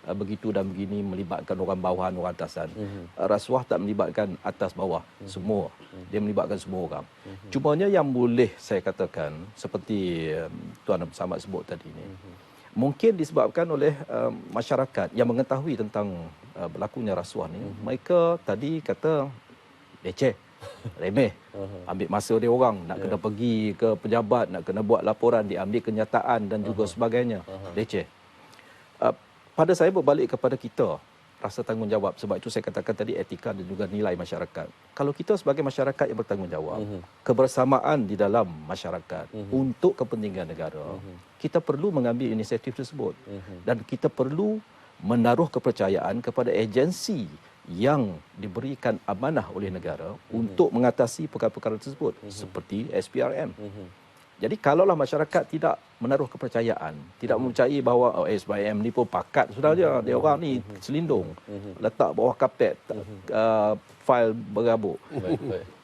begitu dan begini melibatkan orang bawahan, orang atasan. Rasuah tak melibatkan atas bawah, semua. Dia melibatkan semua orang. Cumanya yang boleh saya katakan, seperti Tuan Samad sebut tadi ini, mungkin disebabkan oleh masyarakat yang mengetahui tentang berlakunya rasuah ni. Mereka tadi kata leceh, remeh, ambil masa dia orang, nak kena pergi ke pejabat, nak kena buat laporan, diambil kenyataan dan juga sebagainya, leceh. Pada saya berbalik kepada kita rasa tanggungjawab. Sebab itu saya katakan tadi etika dan juga nilai masyarakat. Kalau kita sebagai masyarakat yang bertanggungjawab, kebersamaan di dalam masyarakat untuk kepentingan negara, kita perlu mengambil inisiatif tersebut. Dan kita perlu menaruh kepercayaan kepada agensi yang diberikan amanah oleh negara untuk mengatasi perkara-perkara tersebut, seperti SPRM. Jadi kalaulah masyarakat tidak menaruh kepercayaan, tidak mempercayai bahawa SPRM ni pun pakat sudah aja, dia orang ni selindung, letak bawah kapet, fail berabuk.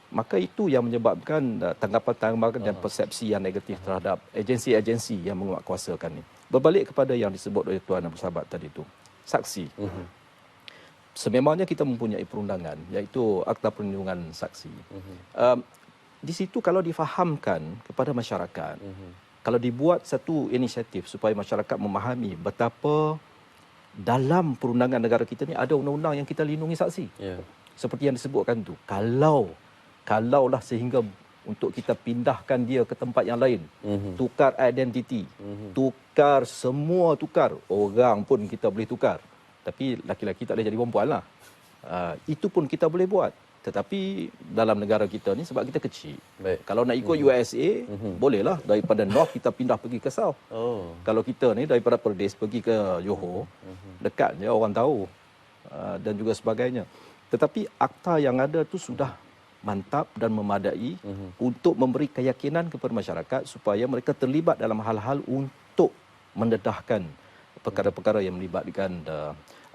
Maka itu yang menyebabkan tanggapan-tanggapan dan persepsi yang negatif terhadap agensi-agensi yang menguatkuasakan ni. Berbalik kepada yang disebut oleh Tuan dan Bersahabat tadi itu, saksi. Sememangnya kita mempunyai perundangan, iaitu Akta Perlindungan Saksi. Di situ kalau difahamkan kepada masyarakat, kalau dibuat satu inisiatif supaya masyarakat memahami betapa dalam perundangan negara kita ni ada undang-undang yang kita lindungi saksi. Seperti yang disebutkan tu. Kalaulah sehingga untuk kita pindahkan dia ke tempat yang lain, tukar identiti, tukar semua tukar, orang pun kita boleh tukar. Tapi laki-laki tak boleh jadi perempuan lah. Itu pun kita boleh buat. Tetapi dalam negara kita ni sebab kita kecil. Kalau nak ikut USA, bolehlah daripada North kita pindah pergi ke South. Kalau kita ni daripada Perlis pergi ke Johor, dekat je orang tahu. Dan juga sebagainya. Tetapi akta yang ada tu sudah mantap dan memadai untuk memberi keyakinan kepada masyarakat supaya mereka terlibat dalam hal-hal untuk mendedahkan perkara-perkara yang melibatkan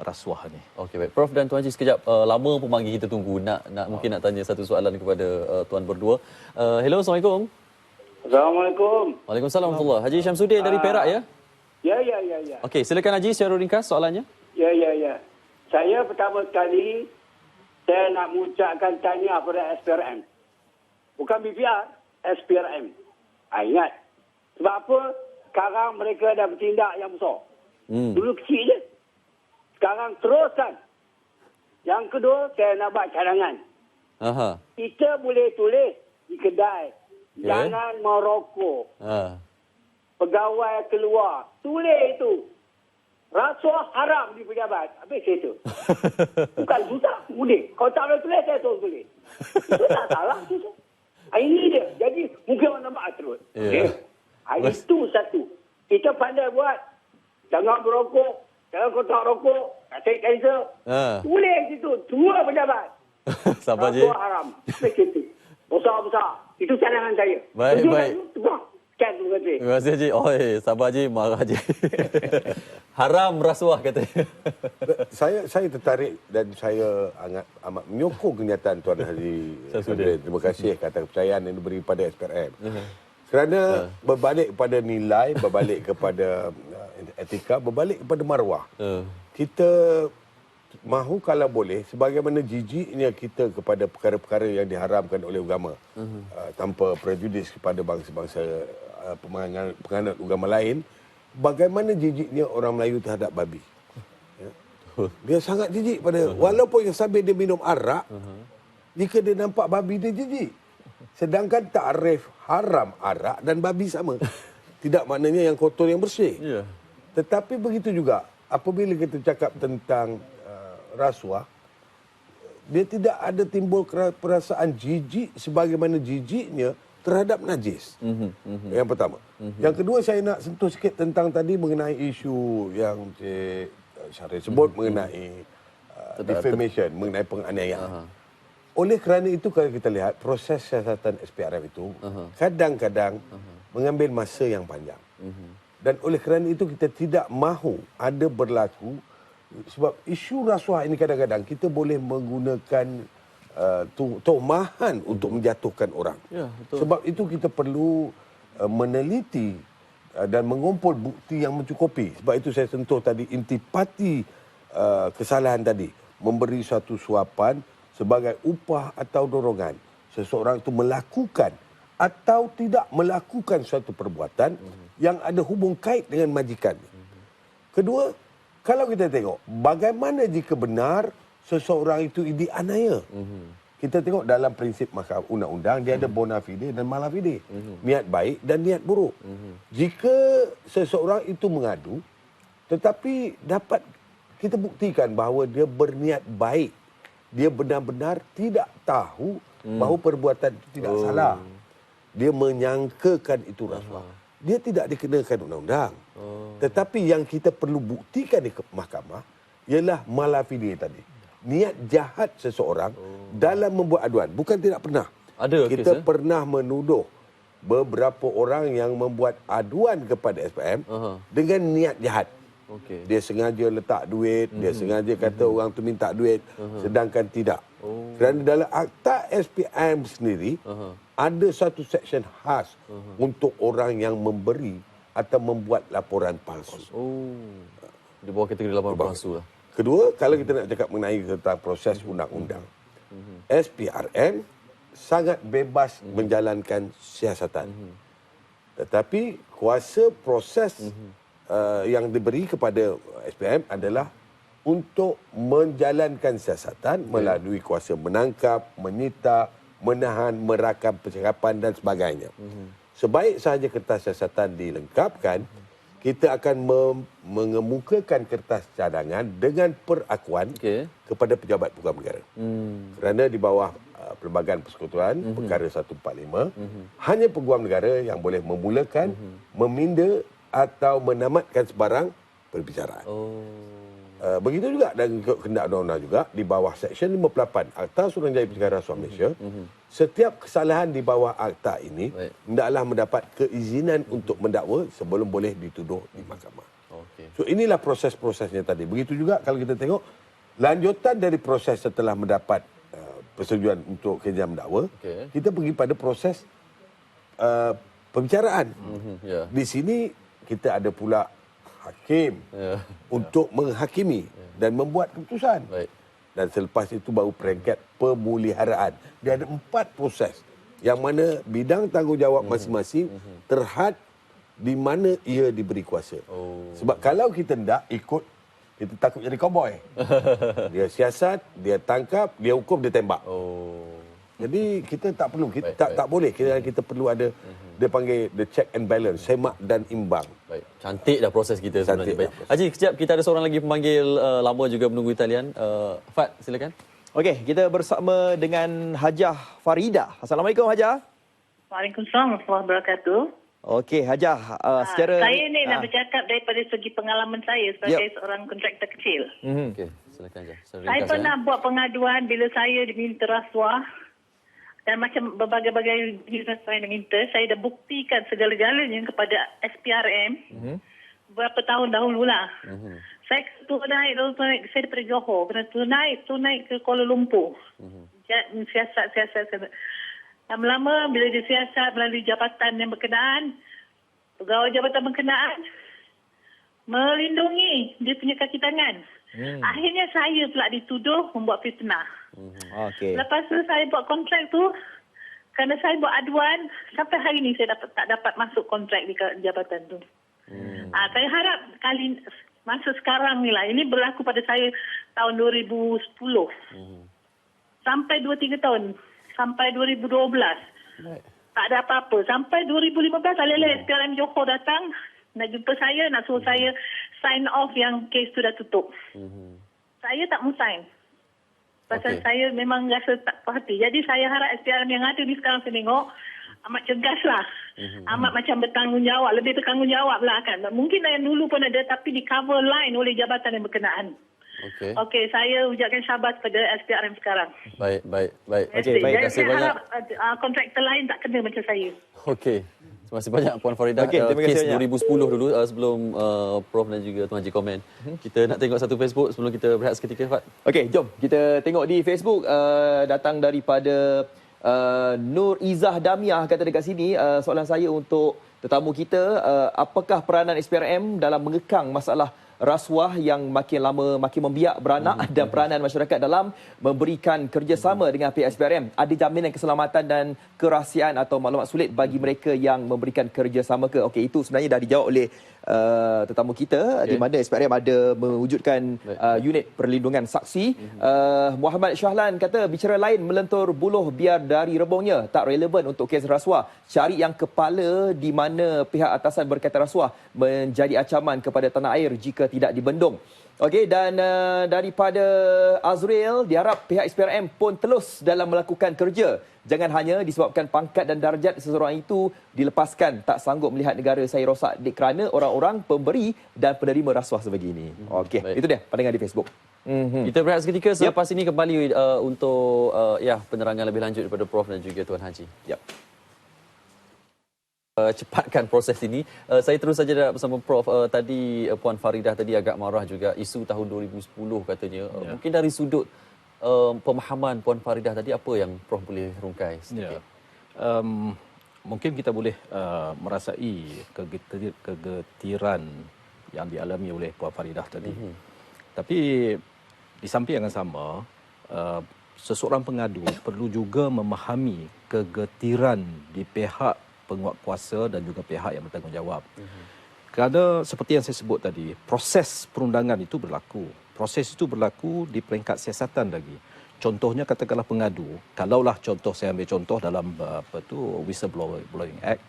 rasuah ni. Okey, baik. Prof dan Tuan Haji, sekejap. Lama pemanggil kita tunggu. Mungkin nak tanya satu soalan kepada tuan berdua. Hello, Assalamualaikum. Assalamualaikum. Waalaikumsalam warahmatullahi. Haji Syamsuddin dari Perak, ya? Ya. Okey, silakan Haji secara ringkas soalannya. Ya. Saya pertama sekali, saya nak mengucapkan tahniah kepada SPRM. Bukan BPR, SPRM. Ingat. Sebab apa? Sekarang mereka dah bertindak yang besar. Dulu kecil je. Sekarang teruskan. Yang kedua, saya nak buat cadangan. Kita boleh tulis di kedai. Jangan merokok. Pegawai keluar. Tulis itu. Rasuah haram di pejabat. Habis itu. Bukan susah. Mudah. Kalau tak boleh tulis, saya tulis. Itu tak salah. Susah. Ini dia. Jadi, mungkin orang nampak terus. Itu satu. Kita pandai buat. Jangan berokok. Jangan kotak rokok. Kasih kanser. Tulis situ. Dua pejabat. Sabar je. Rasuah haram. Habis itu. Besar-besar. Itu cadangan saya. Baik. Terima kasih Haji. Sabar Haji, marah Haji. Haram rasuah katanya. Saya tertarik dan saya amat menyokong kenyataan Tuan Haji Syamsuddin. Terima kasih kata kepercayaan yang diberi pada SPRM. Kerana berbalik kepada nilai, berbalik kepada etika, berbalik kepada maruah. Kita mahu kalau boleh, sebagaimana jijiknya kita kepada perkara-perkara yang diharamkan oleh agama, tanpa prejudis kepada bangsa-bangsa penganut agama lain, bagaimana jijiknya orang Melayu terhadap babi. Dia sangat jijik pada, walaupun yang sambil dia minum arak, jika dia nampak babi dia jijik. Sedangkan takrif haram arak dan babi sama. Tidak maknanya yang kotor yang bersih. Tetapi begitu juga apabila kita cakap tentang rasuah, dia tidak ada timbul perasaan jijik sebagaimana jijiknya terhadap najis. Yang pertama. Yang kedua, saya nak sentuh sikit tentang tadi mengenai isu yang Cik Syaril sebut mengenai defamation, mengenai penganiayaan. Oleh kerana itu, kalau kita lihat proses siasatan SPRM itu kadang-kadang mengambil masa yang panjang. Dan oleh kerana itu kita tidak mahu ada berlaku, sebab isu rasuah ini kadang-kadang kita boleh menggunakan tomahan untuk menjatuhkan orang. Sebab itu kita perlu meneliti dan mengumpul bukti yang mencukupi. Sebab itu saya sentuh tadi intipati kesalahan tadi, memberi suatu suapan sebagai upah atau dorongan seseorang itu melakukan atau tidak melakukan suatu perbuatan yang ada hubung kait dengan majikan. Kedua, kalau kita tengok bagaimana jika benar seseorang itu dianiaya. Kita tengok dalam prinsip mahkamah undang-undang dia ada bona fide dan mala fide. Niat baik dan niat buruk. Jika seseorang itu mengadu tetapi dapat kita buktikan bahawa dia berniat baik. Dia benar-benar tidak tahu bahawa perbuatan itu tidak salah. Dia menyangkakan itu rasuah. Dia tidak dikenakan undang-undang. Tetapi yang kita perlu buktikan di mahkamah ialah malafide tadi. Niat jahat seseorang dalam membuat aduan. Bukan tidak pernah. Kita pernah menuduh beberapa orang yang membuat aduan kepada SPM dengan niat jahat. Dia sengaja letak duit, dia sengaja kata orang tu minta duit, sedangkan tidak. Kerana dalam akta SPM sendiri, ada satu seksyen khas untuk orang yang memberi atau membuat laporan palsu. Di bawah kategori laporan palsu lah. Kedua, kalau kita nak cakap mengenai tentang proses undang-undang, SPRM sangat bebas menjalankan siasatan. Tetapi kuasa proses yang diberi kepada SPM adalah untuk menjalankan siasatan melalui kuasa menangkap, menyita, menahan, merakam percakapan dan sebagainya. Sebaik sahaja kertas siasatan dilengkapkan, kita akan mengemukakan kertas cadangan dengan perakuan kepada pejabat pegawai negara. Kerana di bawah Perlembagaan Persekutuan Perkara 145, hanya pegawai negara yang boleh memulakan, meminda atau menamatkan sebarang perbicaraan. Begitu juga dan kehendak undang-undang juga di bawah Seksyen 58 Akta Suruhanjaya Pencegahan Rasuah Malaysia, setiap kesalahan di bawah akta ini hendaklah mendapat keizinan untuk mendakwa sebelum boleh dituduh di mahkamah. So inilah proses-prosesnya tadi. Begitu juga kalau kita tengok lanjutan dari proses setelah mendapat persetujuan untuk kerja mendakwa, kita pergi pada proses pembicaraan. Di sini kita ada pula hakim untuk menghakimi dan membuat keputusan. Dan selepas itu baru peringkat pemuliharaan. Dia ada 4 proses yang mana bidang tanggungjawab masing-masing terhad di mana ia diberi kuasa. Sebab kalau kita tidak ikut, kita takut jadi cowboy. Dia siasat, dia tangkap, dia hukum, dia tembak. Jadi kita tak perlu, kita tak boleh. Kita perlu ada dia panggil the check and balance, semak dan imbang. Baik, cantik dah proses kita sebenarnya. Baik. Haji, kejap kita ada seorang lagi pemanggil lama juga menunggu talian. Fad, silakan. Okey, kita bersama dengan Hajah Farida. Assalamualaikum Hajah. Waalaikumsalam warahmatullahi wabarakatuh. Okey, Hajah, secara saya ni nak bercakap daripada segi pengalaman saya sebagai seorang kontraktor kecil. Okey, silakan Hajah. Saya pernah buat pengaduan bila saya diminta rasuah dan macam berbagai-bagai bisnes saya diminta, saya dah buktikan segala-galanya kepada SPRM berapa tahun dahululah. Saya naik, saya daripada Johor, kena naik ke Kuala Lumpur. Siasat. Lama-lama bila dia siasat melalui jabatan yang berkenaan, pegawai jabatan berkenaan melindungi dia punya kaki tangan. Akhirnya saya pula dituduh membuat fitnah. Lepas tu saya buat kontrak tu, kerana saya buat aduan, sampai hari ni saya tak dapat masuk kontrak di jabatan tu. Saya harap masa sekarang ni lah, ini berlaku pada saya tahun 2010. Sampai 2-3 tahun. Sampai 2012. Tak ada apa-apa. Sampai 2015, alih-alih SPRM Johor datang, nak jumpa saya, nak suruh saya sign off yang kes tu dah tutup. Saya tak mau sign. Pasal saya memang rasa tak puas hati. Jadi saya harap SPRM yang ada ni sekarang saya tengok, amat cergas lah. Amat macam bertanggungjawab. Lebih bertanggungjawab lah kan. Mungkin yang dulu pun ada, tapi di cover line oleh jabatan yang berkenaan. Okey, saya ucapkan syabas pada SPRM sekarang. Baik. Okey, terima kasih banyak. Saya harap kontraktor lain tak kena macam saya. Okey. Terima kasih banyak Puan Farida. Kes 2010 dulu sebelum Prof dan juga Tuan Haji komen. Kita nak tengok satu Facebook sebelum kita berehat seketika, Fad. Okey, jom kita tengok di Facebook datang daripada Nur Izzah Damiah kata dekat sini, soalan saya untuk tetamu kita, apakah peranan SPRM dalam mengekang masalah rasuah yang makin lama makin membiak beranak dan peranan masyarakat dalam memberikan kerjasama dengan pihak SPRM? Ada jaminan keselamatan dan kerahsiaan atau maklumat sulit bagi mereka yang memberikan kerjasama ke? Okey, itu sebenarnya dah dijawab oleh tetamu kita di mana SPRM ada mewujudkan unit perlindungan saksi. Muhammad Syahlan kata bicara lain melentur buluh biar dari rebungnya, tak relevan untuk kes rasuah. Cari yang kepala di mana pihak atasan berkaitan rasuah menjadi ancaman kepada tanah air jika tidak dibendung. Okey, dan daripada Azril, diharap pihak SPRM pun terus dalam melakukan kerja. Jangan hanya disebabkan pangkat dan darjat seseorang itu dilepaskan tak sanggup melihat negara saya rosak kerana orang-orang pemberi dan penerima rasuah sebegini. Okey, itu dia pandangan di Facebook. Kita berehat seketika, selepas ini kembali untuk penerangan lebih lanjut daripada Prof dan juga Tuan Haji. Cepatkan proses ini. Saya terus saja bersama Prof. Tadi Puan Faridah tadi agak marah juga isu tahun 2010 katanya. Mungkin dari sudut pemahaman Puan Faridah tadi, apa yang Prof boleh rungkai sedikit? Mungkin kita boleh merasai kegetiran yang dialami oleh Puan Faridah tadi. Tapi di samping yang sama, seseorang pengadu perlu juga memahami kegetiran di pihak penguatkuasa dan juga pihak yang bertanggungjawab. Kerana seperti yang saya sebut tadi, proses perundangan itu berlaku. Proses itu berlaku di peringkat siasatan lagi. Contohnya katakanlah pengadu, kalaulah contoh, saya ambil contoh dalam Whistleblowing Act,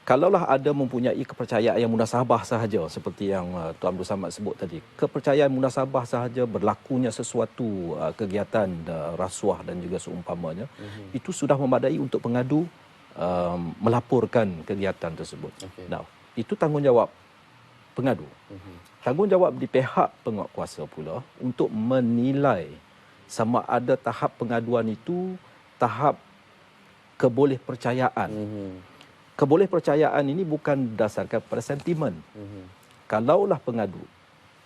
kalaulah ada mempunyai kepercayaan yang munasabah sahaja, seperti yang Tuan Abdul Samad sebut tadi, kepercayaan munasabah sahaja berlakunya sesuatu kegiatan rasuah dan juga seumpamanya, itu sudah memadai untuk pengadu melaporkan kegiatan tersebut. Now, itu tanggungjawab pengadu. Tanggungjawab di pihak penguatkuasa pula untuk menilai sama ada tahap pengaduan itu tahap kebolehpercayaan. Kebolehpercayaan ini bukan berdasarkan pada sentimen. Kalaulah pengadu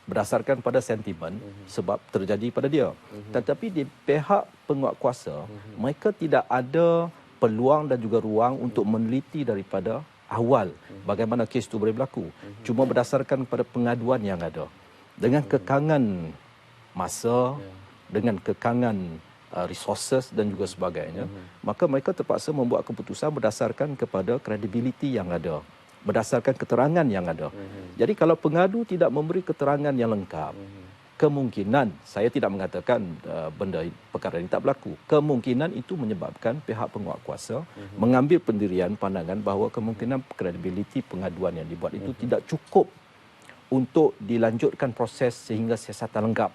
berdasarkan pada sentimen sebab terjadi pada dia. Tetapi di pihak penguatkuasa, mereka tidak ada peluang dan juga ruang untuk meneliti daripada awal bagaimana kes itu boleh berlaku. Cuma berdasarkan pada pengaduan yang ada. Dengan kekangan masa, dengan kekangan resources dan juga sebagainya, maka mereka terpaksa membuat keputusan berdasarkan kepada kredibiliti yang ada, berdasarkan keterangan yang ada. Jadi kalau pengadu tidak memberi keterangan yang lengkap, kemungkinan, saya tidak mengatakan perkara ini tak berlaku, kemungkinan itu menyebabkan pihak penguatkuasa mengambil pendirian pandangan bahawa kemungkinan kredibiliti pengaduan yang dibuat itu tidak cukup untuk dilanjutkan proses sehingga siasatan lengkap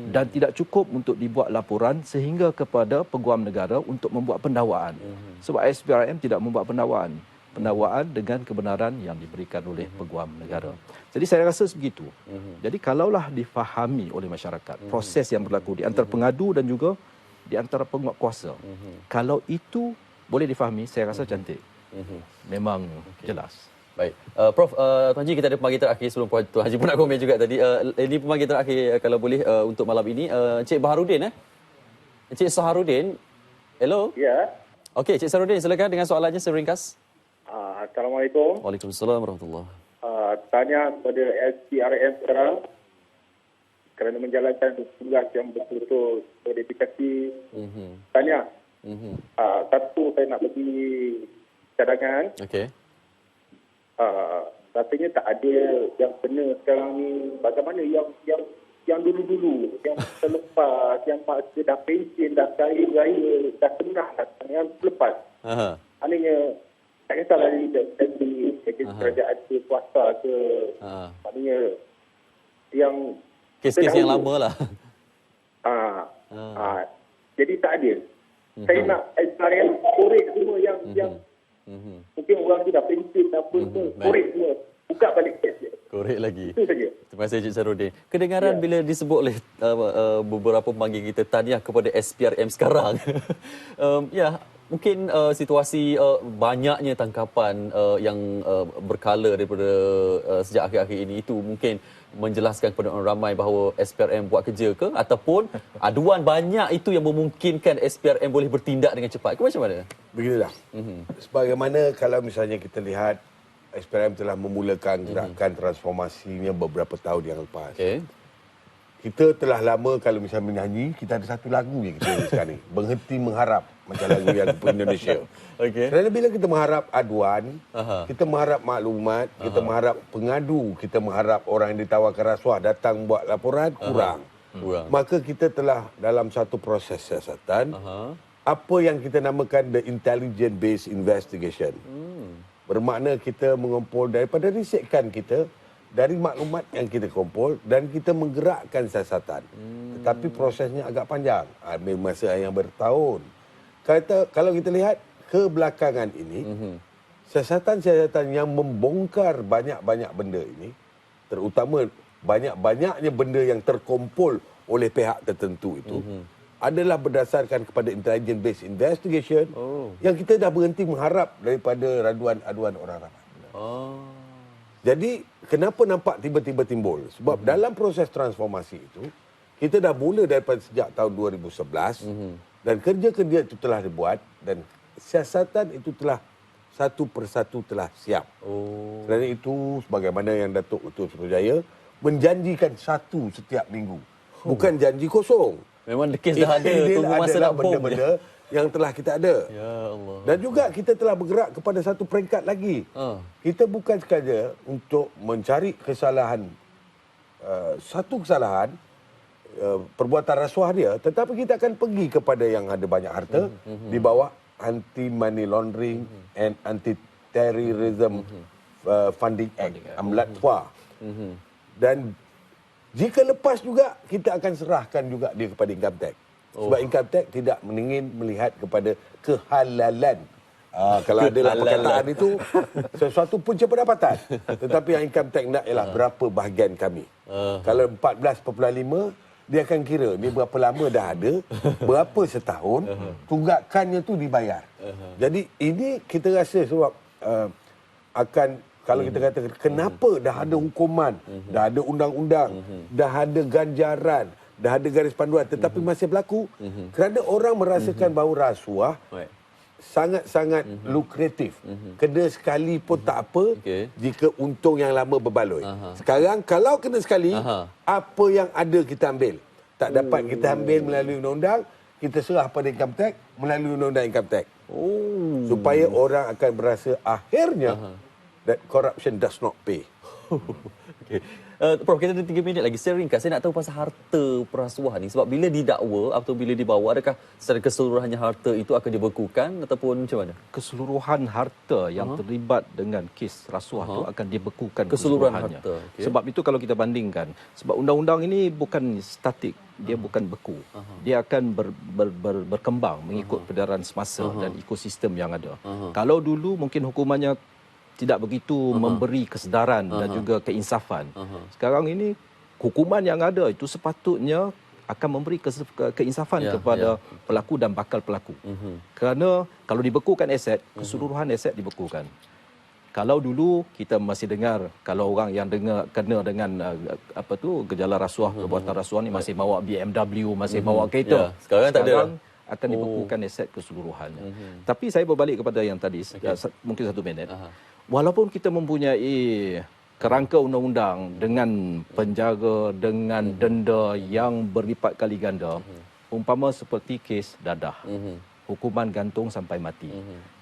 dan tidak cukup untuk dibuat laporan sehingga kepada peguam negara untuk membuat pendakwaan. Sebab SPRM tidak membuat pendakwaan dengan kebenaran yang diberikan oleh peguam negara. Jadi saya rasa begitu. Jadi kalaulah difahami oleh masyarakat proses yang berlaku di antara pengadu dan juga di antara penguatkuasa, kalau itu boleh difahami, saya rasa cantik. Memang jelas. Baik. Prof, Tuan Haji, kita ada pemanggil terakhir sebelum Tuan Haji pun nak komen juga tadi. Ini pemanggil terakhir kalau boleh untuk malam ini. Encik Baharudin. Encik Saharudin. Hello? Ya. Okey, Encik Saharudin, silakan dengan soalannya seringkas. Assalamualaikum. Waalaikumsalam warahmatullahi. Tanya kepada SPRM sekarang kerana menjalankan tugas yang betul-betul berdedikasi. Tanya. Satu, saya nak bagi cadangan. Okey. Rasanya tak ada yang benar sekarang ni. Bagaimana yang dulu-dulu, yang terlepas, yang masa dah pension, dah kaya-raya, dah tengah, yang terlepas. Maknanya tak kisahlah dari kerajaan ke kuasa ke, maknanya yang kes-kes yang lama lah. Jadi tak ada. Saya nak SPRM korek semua yang mungkin orang tu dah pension apa semua, korek semua, buka balik kes dia. Korek lagi. Itu saja. Terima kasih Encik Saharudin. Kedengaran bila disebut oleh beberapa pemanggil kita, tahniah kepada SPRM sekarang. Mungkin situasi banyaknya tangkapan yang berkala daripada sejak akhir-akhir ini, itu mungkin menjelaskan kepada orang ramai bahawa SPRM buat kerja ke, ataupun aduan banyak itu yang memungkinkan SPRM boleh bertindak dengan cepat ke, macam mana? Beginilah. Sebagaimana kalau misalnya kita lihat SPRM telah memulakan gerakan transformasinya beberapa tahun yang lepas. Kita telah lama kalau misalnya menyanyi, kita ada satu lagu yang kita nyanyi sekarang ni, Berhenti Mengharap, macam lagu yang Indonesia. Kerana bila kita mengharap aduan, kita mengharap maklumat, kita mengharap pengadu, kita mengharap orang yang ditawarkan rasuah datang buat laporan, kurang. Maka kita telah dalam satu proses siasatan, apa yang kita namakan the intelligence based investigation. Bermakna kita mengumpul daripada risetkan kita, dari maklumat yang kita kumpul dan kita menggerakkan siasatan. Tetapi prosesnya agak panjang. Ambil masa yang bertahun. Kalau kita lihat kebelakangan ini, siasatan-siasatan yang membongkar banyak-banyak benda ini, terutama banyak-banyaknya benda yang terkumpul oleh pihak tertentu itu, adalah berdasarkan kepada intelligence based investigation yang kita dah berhenti mengharap daripada aduan orang ramai. Jadi, kenapa nampak tiba-tiba timbul? Sebab dalam proses transformasi itu, kita dah mula daripada sejak tahun 2011 dan kerja-kerja itu telah dibuat dan siasatan itu telah satu persatu telah siap. Kerana itu, sebagaimana yang Datuk Tun Sri Jaya menjanjikan satu setiap minggu. Bukan janji kosong. Memang kes dah ada, tunggu masa nak bom benda-benda yang telah kita ada. Ya Allah. Dan juga kita telah bergerak kepada satu peringkat lagi. Kita bukan sekadar untuk mencari kesalahan, satu kesalahan, perbuatan rasuah dia, tetapi kita akan pergi kepada yang ada banyak harta di bawah anti money laundering and anti terrorism funding act, AMLATFA. Dan jika lepas juga, kita akan serahkan juga dia kepada income tax. Sebab income tax tidak ingin melihat kepada kehalalan. Kalau adalah perkataan itu, sesuatu punca pendapatan. Tetapi yang income tax nak ialah berapa bahagian kami. Kalau 14.5, dia akan kira ni berapa lama dah ada, berapa setahun, tunggakannya tu dibayar. Jadi ini kita rasa sebab akan, kalau kita kata kenapa dah ada hukuman, dah ada undang-undang, dah ada ganjaran, dah ada garis panduan tetapi masih berlaku, kerana orang merasakan bahawa rasuah sangat-sangat lukratif. Kena sekali pun tak apa jika untung yang lama berbaloi. Sekarang kalau kena sekali, apa yang ada kita ambil. Tak dapat kita ambil melalui undang-undang, kita serah pada income tax melalui undang-undang income tax. Supaya orang akan berasa akhirnya that corruption does not pay. Okay. Prof, kita ada 3 minit lagi. Secara ringkas, saya nak tahu pasal harta perasuah ni. Sebab bila didakwa atau bila dibawa, adakah secara keseluruhannya harta itu akan dibekukan ataupun macam mana? Keseluruhan harta yang terlibat dengan kes rasuah itu akan dibekukan keseluruhan keseluruhannya. harta. Okay. Sebab itu kalau kita bandingkan, sebab undang-undang ini bukan statik, dia bukan beku. Dia akan berkembang mengikut peredaran semasa dan ekosistem yang ada. Kalau dulu mungkin hukumannya tidak begitu memberi kesedaran dan juga keinsafan. Sekarang ini hukuman yang ada itu sepatutnya akan memberi keinsafan kepada pelaku dan bakal pelaku. Kerana kalau dibekukan aset, keseluruhan aset dibekukan. Kalau dulu kita masih dengar kalau orang yang kena dengan gejala rasuah, perbuatan rasuah ni masih bawa BMW, masih bawa kereta. Sekarang tak ada. Akan dibekukan aset keseluruhannya. Tapi saya berbalik kepada yang tadi, mungkin 1 minit. Walaupun kita mempunyai kerangka undang-undang dengan penjara, dengan denda yang berlipat kali ganda, umpama seperti kes dadah, hukuman gantung sampai mati,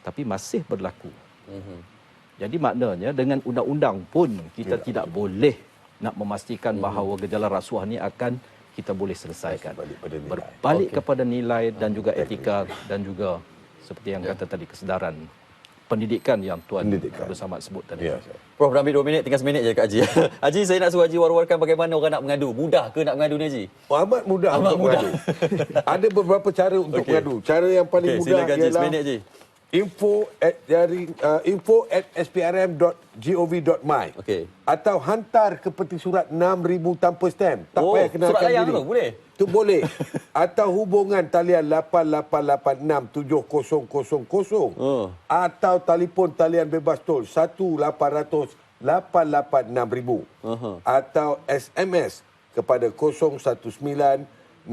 tapi masih berlaku. Jadi maknanya dengan undang-undang pun kita tidak boleh nak memastikan bahawa gejala rasuah ni akan kita boleh selesaikan. Berbalik kepada nilai dan juga etika dan juga seperti yang kata tadi, kesedaran pendidikan yang Tuan Abdul Samad sebut tadi. Prof, dah ambil 2 minit, tinggal 1 minit je Kak Haji. Haji, saya nak suruh Haji war-warkan bagaimana orang nak mengadu. Mudah ke nak mengadu ni Haji? Amat mudah untuk mengadu. Ada beberapa cara untuk mengadu. Cara yang paling mudah ialah 1 minit je. info@sprm.gov.my atau hantar ke peti surat 6,000 tanpa stamp. Tak payah kenalkan surat layang diri. tu boleh? Itu boleh. Atau hubungan talian 88867000 atau telefon talian bebas tol 1-800-886,000 atau SMS kepada 019-60692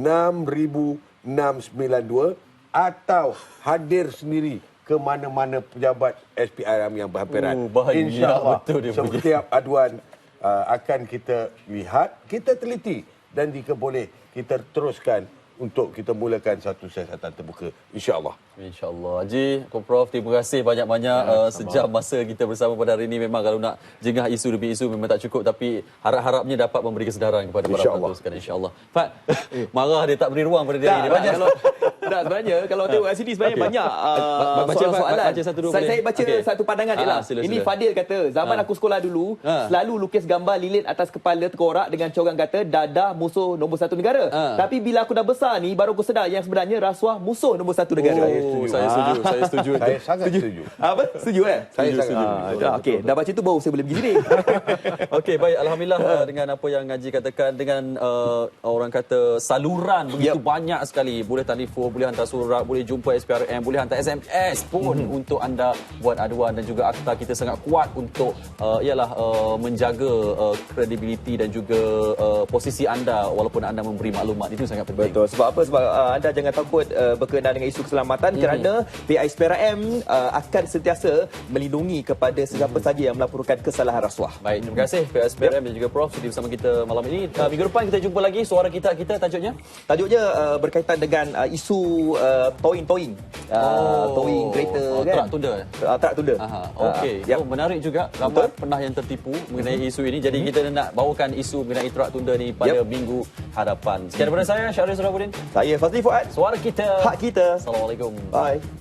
atau hadir sendiri ke mana-mana pejabat SPRM yang berhampiran. InsyaAllah setiap aduan akan kita lihat, kita teliti dan jika boleh kita teruskan untuk kita mulakan satu siasatan terbuka. InsyaAllah. InsyaAllah. Haji, Prof, terima kasih banyak-banyak. Sejam masa kita bersama pada hari ini. Memang kalau nak jengah isu demi isu memang tak cukup. Tapi harap-harapnya dapat memberi kesedaran kepada para penonton sekalian. InsyaAllah. Fat, marah dia tak beri ruang pada dia. Dia banyak Tak, sebenarnya kalau tengok kat sini sebenarnya banyak soalan-soalan. Baca satu dua Saya baca satu pandangan je lah. Sila. Ini Fadil kata, zaman aku sekolah dulu, selalu lukis gambar lilin atas kepala tengkorak dengan corang kata dadah musuh nombor 1 negara. Tapi bila aku dah besar ni, baru aku sedar yang sebenarnya rasuah musuh nombor 1 negara. Saya setuju. Saya sangat setuju. Apa? Setuju Saya sangat setuju. Okey, dah baca tu baru saya boleh pergi sini. Okey, baik, alhamdulillah dengan apa yang Haji katakan, dengan orang kata saluran begitu banyak sekali. Boleh telefon, boleh hantar surat, boleh jumpa SPRM, boleh hantar SMS pun untuk anda buat aduan, dan juga akta kita sangat kuat untuk menjaga kredibiliti dan juga posisi anda walaupun anda memberi maklumat. Itu sangat penting. Betul. Sebab apa? Sebab anda jangan takut berkenaan dengan isu keselamatan kerana pihak SPRM akan sentiasa melindungi kepada sesiapa saja yang melaporkan kesalahan rasuah. Baik, terima kasih pihak SPRM dan juga Prof sudi bersama kita malam ini. Minggu depan kita jumpa lagi. Suara kita tajuknya? Tajuknya berkaitan dengan isu towing kereta kan. Trak tunda. Trak tunda. Okey. Menarik juga. Ramai pernah yang tertipu mengenai isu ini. Jadi kita nak bawakan isu mengenai trak tunda ni pada minggu hadapan. Sekian daripada saya, Syaril Surabuddin. Saya Fazli Fuad. Suara kita, hak kita. Assalamualaikum. Bye.